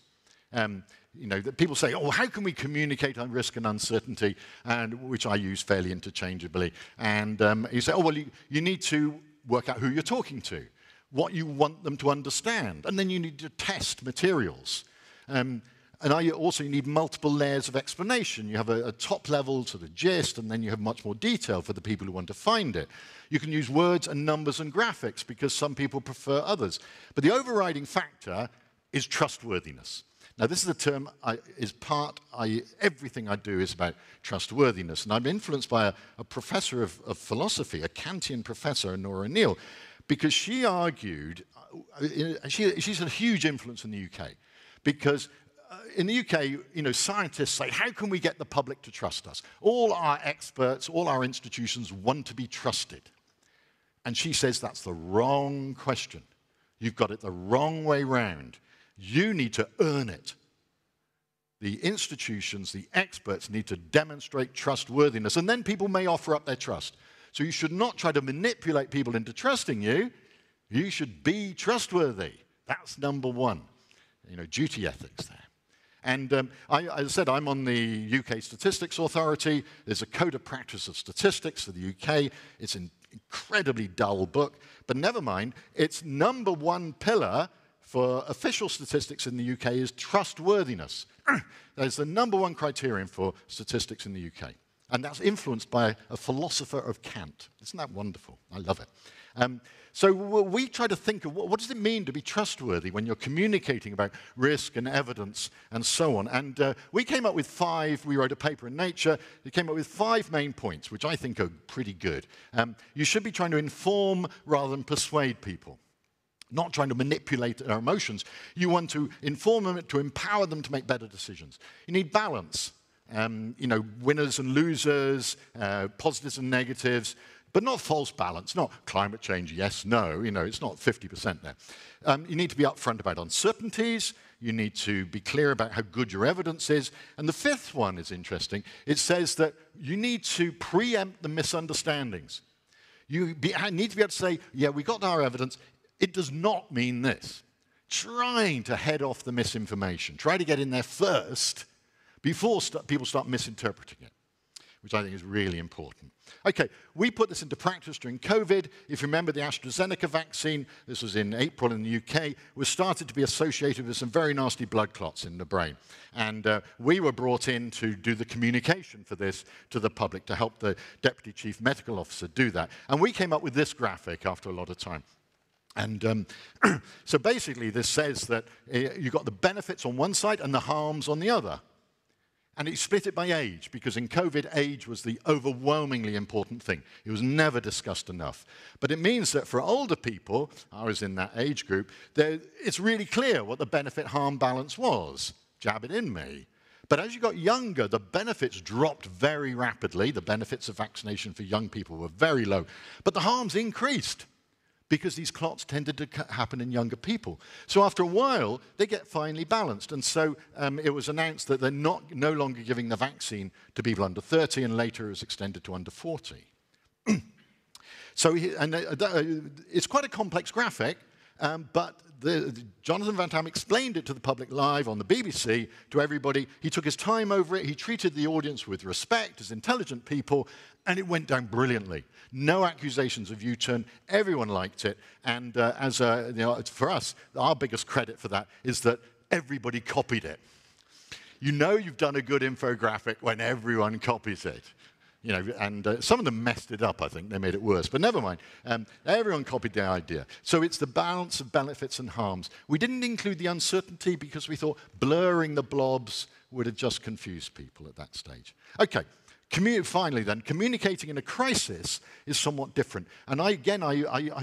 People say, oh, how can we communicate on risk and uncertainty, which I use fairly interchangeably. And you say, oh, well, you need to work out who you're talking to, what you want them to understand, and then you need to test materials. And you need multiple layers of explanation. You have a top-level sort of gist, and then you have much more detail for the people who want to find it. You can use words and numbers and graphics because some people prefer others. But the overriding factor is trustworthiness. Now, this is a term everything I do is about trustworthiness. And I'm influenced by a professor of philosophy, a Kantian professor, Nora Neal, because she argued, she's had a huge influence in the UK, because in the UK, scientists say, how can we get the public to trust us? All our experts, all our institutions want to be trusted. And she says that's the wrong question. You've got it the wrong way round. You need to earn it. The institutions, the experts need to demonstrate trustworthiness, and then people may offer up their trust. So you should not try to manipulate people into trusting you. You should be trustworthy. That's number one. Duty ethics there. And as I said, I'm on the UK Statistics Authority. There's a Code of Practice of Statistics for the UK. It's an incredibly dull book, but never mind. Its number one pillar for official statistics in the UK is trustworthiness. That is the number one criterion for statistics in the UK. And that's influenced by a philosopher of Kant. Isn't that wonderful? I love it. So we try to think of what does it mean to be trustworthy when you're communicating about risk and evidence and so on. And we came up with 5. We wrote a paper in Nature. We came up with 5 main points, which I think are pretty good. You should be trying to inform rather than persuade people. Not trying to manipulate their emotions. You want to inform them, to empower them to make better decisions. You need balance. Winners and losers, positives and negatives, but not false balance, not climate change, yes, no, it's not 50% there. You need to be upfront about uncertainties. You need to be clear about how good your evidence is. And the 5th one is interesting. It says that you need to preempt the misunderstandings. You need to be able to say, yeah, we got our evidence. It does not mean this. Trying to head off the misinformation. Try to get in there first before people start misinterpreting it, which I think is really important. Okay, we put this into practice during COVID. If you remember the AstraZeneca vaccine, this was in April in the UK, was started to be associated with some very nasty blood clots in the brain. And we were brought in to do the communication for this to the public, to help the Deputy Chief Medical Officer do that. And we came up with this graphic after a lot of time. And so basically this says that you've got the benefits on one side and the harms on the other. And it split it by age, because in COVID, age was the overwhelmingly important thing. It was never discussed enough. But it means that for older people, I was in that age group, it's really clear what the benefit-harm balance was. Jab it in me. But as you got younger, the benefits dropped very rapidly. The benefits of vaccination for young people were very low. But the harms increased because these clots tended to happen in younger people. So after a while, they get finely balanced. And so it was announced that they're no longer giving the vaccine to people under 30, and later it was extended to under 40. So it's quite a complex graphic, but Jonathan Van Tam explained it to the public live on the BBC, to everybody. He took his time over it. He treated the audience with respect as intelligent people, and it went down brilliantly. No accusations of U-turn. Everyone liked it. And for us, our biggest credit for that is that everybody copied it. You know you've done a good infographic when everyone copies it. You know, and some of them messed it up, I think. They made it worse. But never mind. Everyone copied the idea. So it's the balance of benefits and harms. We didn't include the uncertainty because we thought blurring the blobs would have just confused people at that stage. Okay. Finally then, communicating in a crisis is somewhat different. And I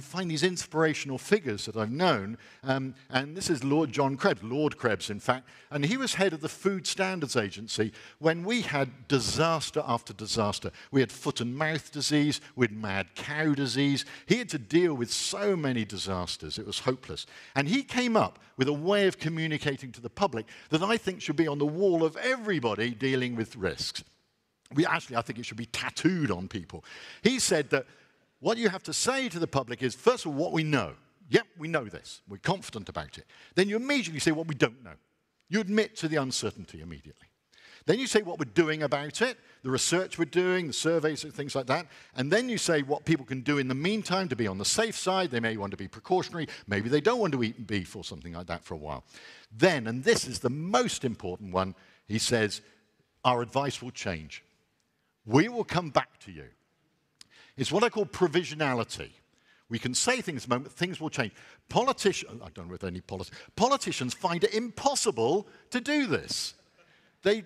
find these inspirational figures that I've known, and this is Lord John Krebs, Lord Krebs in fact, and he was head of the Food Standards Agency when we had disaster after disaster. We had foot and mouth disease, we had mad cow disease. He had to deal with so many disasters, it was hopeless. And he came up with a way of communicating to the public that I think should be on the wall of everybody dealing with risks. I think it should be tattooed on people. He said that what you have to say to the public is, first of all, what we know. Yep, we know this. We're confident about it. Then you immediately say what we don't know. You admit to the uncertainty immediately. Then you say what we're doing about it, the research we're doing, the surveys and things like that. And then you say what people can do in the meantime to be on the safe side. They may want to be precautionary. Maybe they don't want to eat beef or something like that for a while. Then, and this is the most important one, he says, our advice will change. We will come back to you. It's what I call provisionality. We can say things at the moment, things will change. Politicians, I don't know if any politicians find it impossible to do this. They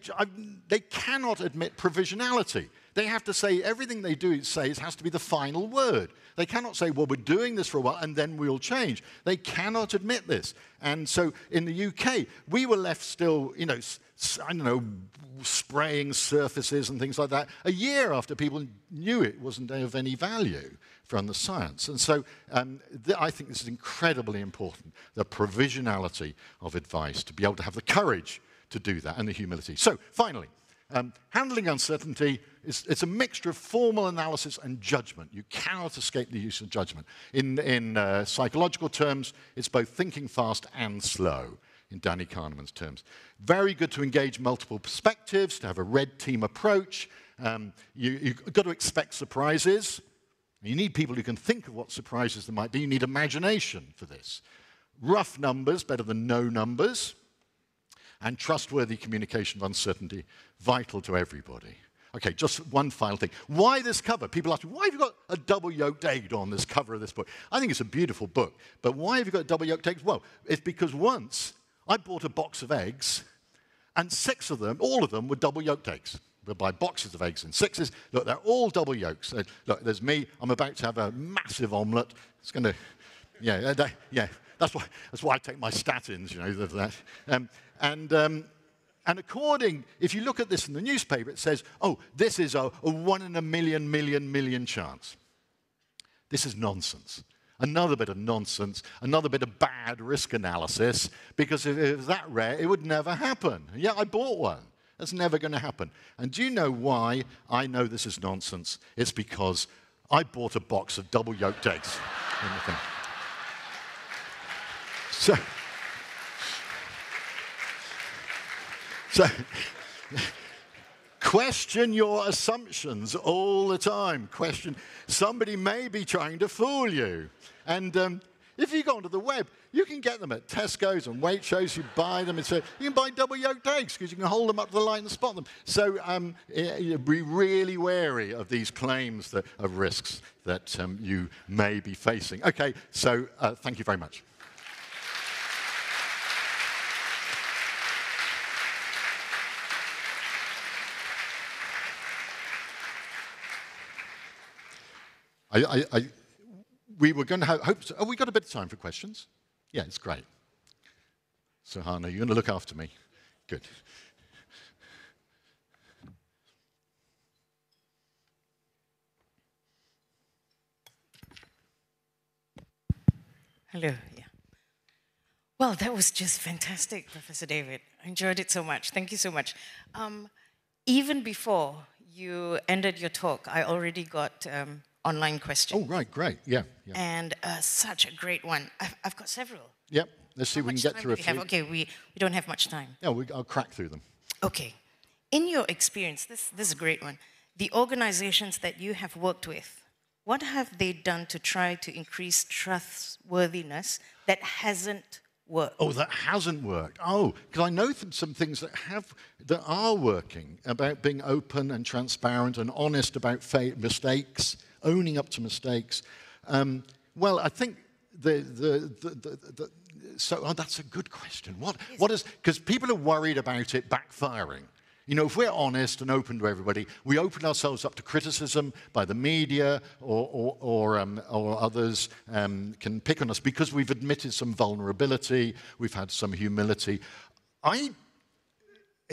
cannot admit provisionality. They have to say everything they do has to be the final word. They cannot say, well, we're doing this for a while and then we'll change. They cannot admit this. And so in the UK, we were left still, you know, I don't know, spraying surfaces and things like that a year after people knew it wasn't of any value from the science. And so I think this is incredibly important, the provisionality of advice, to be able to have the courage to do that and the humility. So finally, handling uncertainty, it's a mixture of formal analysis and judgment. You cannot escape the use of judgment. In psychological terms, it's both thinking fast and slow, in Danny Kahneman's terms. Very good to engage multiple perspectives, to have a red team approach. You've got to expect surprises. You need people who can think of what surprises there might be. You need imagination for this. Rough numbers, better than no numbers. And trustworthy communication of uncertainty, vital to everybody. Okay, just one final thing. Why this cover? People ask me, why have you got a double-yolked egg on this cover of this book? I think it's a beautiful book, but why have you got double-yolked eggs? Well, it's because once I bought a box of eggs, and 6 of them, all of them were double-yolked eggs. We'll buy boxes of eggs in 6s. Look, they're all double yolks. Look, there's me. I'm about to have a massive omelette. It's going to, yeah. That's why I take my statins, you know, that. And according, if you look at this in the newspaper, it says, oh, this is a 1 in a million chance. This is nonsense. Another bit of nonsense, another bit of bad risk analysis, because if it was that rare, it would never happen. Yeah, I bought one. That's never going to happen. And do you know why I know this is nonsense? It's because I bought a box of double-yolked eggs in the thing. So, question your assumptions all the time. Somebody may be trying to fool you. And if you go onto the web, you can get them at Tesco's and Waitrose. You buy them. You can buy double-yolked eggs because you can hold them up to the light and spot them. So be really wary of these claims of risks that you may be facing. Okay, so thank you very much. We were going to have, oh, we got a bit of time for questions? Yeah, it's great. So, Hannah, you're going to look after me. Good. Hello. Yeah. Well, that was just fantastic, Professor David. I enjoyed it so much. Thank you so much. Even before you ended your talk, I already got online questions. Oh, right, great. Yeah. And such a great one. I've got several. Yep. Let's see if we can get through a few. Okay, we don't have much time. Yeah, I'll crack through them. Okay. In your experience, this is a great one. The organizations that you have worked with, what have they done to try to increase trustworthiness that hasn't worked? Oh, that hasn't worked. Oh, because I know some things that are working about being open and transparent and honest about mistakes, owning up to mistakes. Well, I think that's a good question. What is, because people are worried about it backfiring. You know, if we're honest and open to everybody, we open ourselves up to criticism by the media or others can pick on us because we've admitted some vulnerability, we've had some humility. In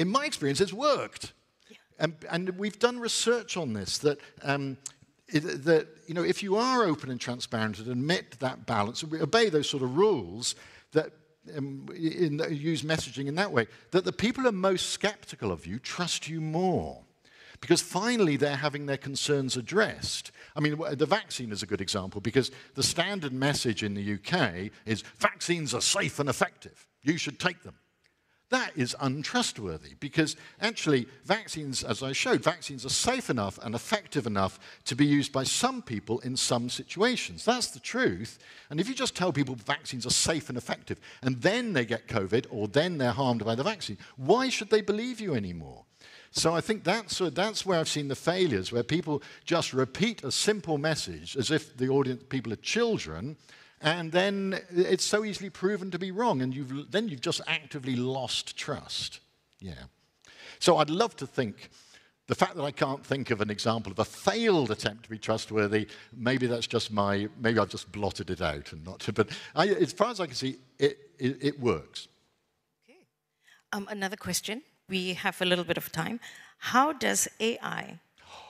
my experience, it's worked. Yeah. And we've done research on this that you know, if you are open and transparent and admit that balance, obey those sort of rules that use messaging in that way, that the people who are most skeptical of you trust you more. Because finally they're having their concerns addressed. I mean, the vaccine is a good example because the standard message in the UK is vaccines are safe and effective. You should take them. That is untrustworthy because actually vaccines, as I showed, vaccines are safe enough and effective enough to be used by some people in some situations. That's the truth. And if you just tell people vaccines are safe and effective and then they get COVID or then they're harmed by the vaccine, why should they believe you anymore? So I think that's where I've seen the failures, where people just repeat a simple message as if the audience, people are children, and then it's so easily proven to be wrong, and you've just actively lost trust. Yeah. So I'd love to think, the fact that I can't think of an example of a failed attempt to be trustworthy, maybe that's just maybe I've just blotted it out and not to, but as far as I can see, it works. Okay. Another question. We have a little bit of time. How does AI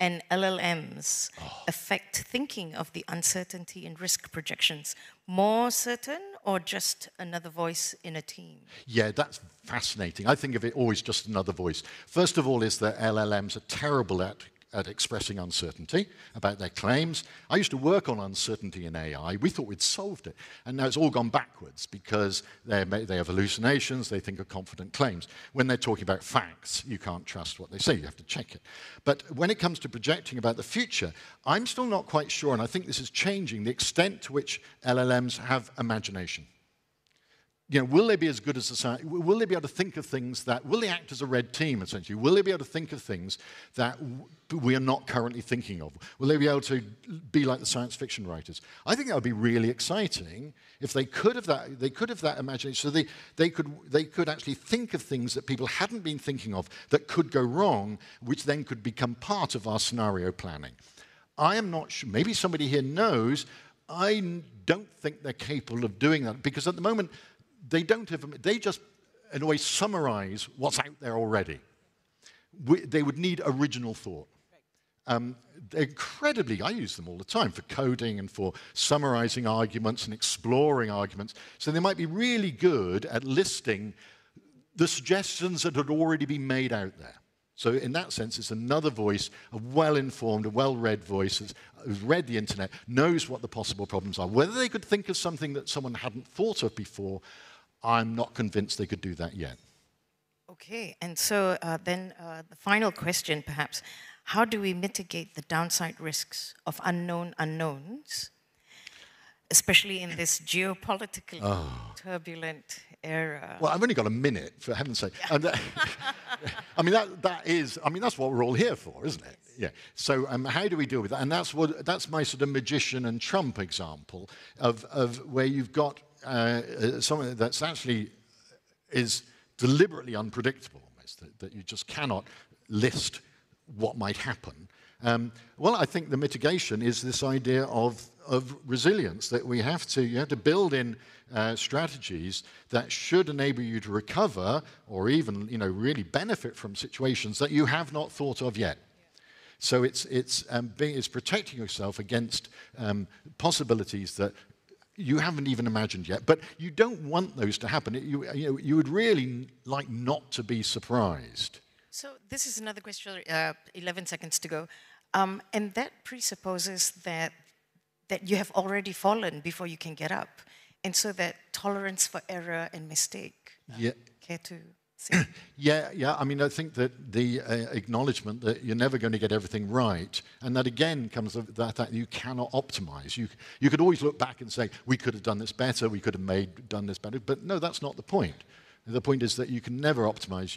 and LLMs affect thinking of the uncertainty and risk projections? More certain or just another voice in a team? Yeah, that's fascinating. I think of it always just another voice. First of all is that LLMs are terrible at expressing uncertainty about their claims. I used to work on uncertainty in AI. We thought we'd solved it. And now it's all gone backwards because they have hallucinations, they think of confident claims. When they're talking about facts, you can't trust what they say, you have to check it. But when it comes to projecting about the future, I'm still not quite sure, and I think this is changing, the extent to which LLMs have imagination. You know, will they be as good as the science? Will they be able to think of things that, will they act as a red team, essentially? Will they be able to think of things that we are not currently thinking of? Will they be able to be like the science fiction writers? I think that would be really exciting if they could have that imagination. So they could actually think of things that people hadn't been thinking of that could go wrong, which then could become part of our scenario planning. I am not sure, maybe somebody here knows, I don't think they're capable of doing that because at the moment, they just, in a way, summarize what's out there already. They would need original thought. Incredibly, I use them all the time for coding and for summarizing arguments and exploring arguments. So they might be really good at listing the suggestions that had already been made out there. So in that sense, it's another voice, a well-informed, a well-read voice who's read the internet, knows what the possible problems are. Whether they could think of something that someone hadn't thought of before, I'm not convinced they could do that yet. Okay, and so then the final question, perhaps. How do we mitigate the downside risks of unknown unknowns, especially in this geopolitically turbulent era? Well, I've only got a minute, for heaven's sake. Yeah. I mean, that's what we're all here for, isn't it? Yeah. So how do we deal with that? And that's my sort of magician and Trump example of where you've got something that's actually is deliberately unpredictable, almost, that you just cannot list what might happen. Well, I think the mitigation is this idea of resilience, that you have to build in strategies that should enable you to recover or even, really benefit from situations that you have not thought of yet. So it's protecting yourself against possibilities that you haven't even imagined yet. But you don't want those to happen. You would really like not to be surprised. So this is another question, 11 seconds to go. And that presupposes that you have already fallen before you can get up. And so that tolerance for error and mistake. Yeah. Care to say? Yeah. I mean, I think that the acknowledgement that you're never going to get everything right, and that again comes of that you cannot optimize. You could always look back and say, we could have done this better, we could have done this better, but no, that's not the point. The point is that you can never optimize.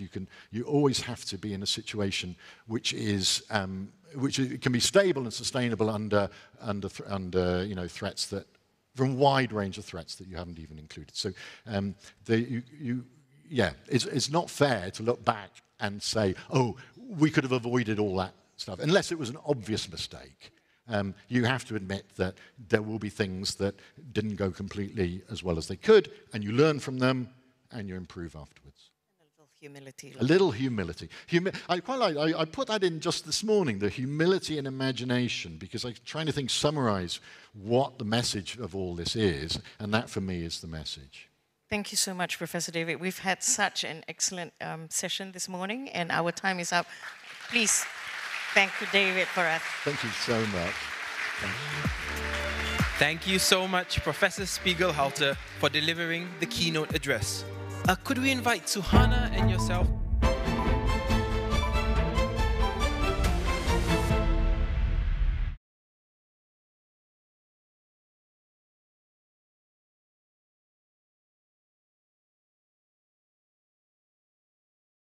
You always have to be in a situation which is which can be stable and sustainable under threats that, from a wide range of threats that you haven't even included. So it's not fair to look back and say, oh, we could have avoided all that stuff, unless it was an obvious mistake. You have to admit that there will be things that didn't go completely as well as they could, and you learn from them, and you improve afterwards. Humility. A little humility. I quite like. I put that in just this morning. The humility and imagination, because I'm trying to summarize what the message of all this is, and that for me is the message. Thank you so much, Professor David. We've had such an excellent session this morning, and our time is up. Please thank you, David, for us. Thank you so much. Thank you so much, Professor Spiegelhalter, for delivering the keynote address. Could we invite Suhana and yourself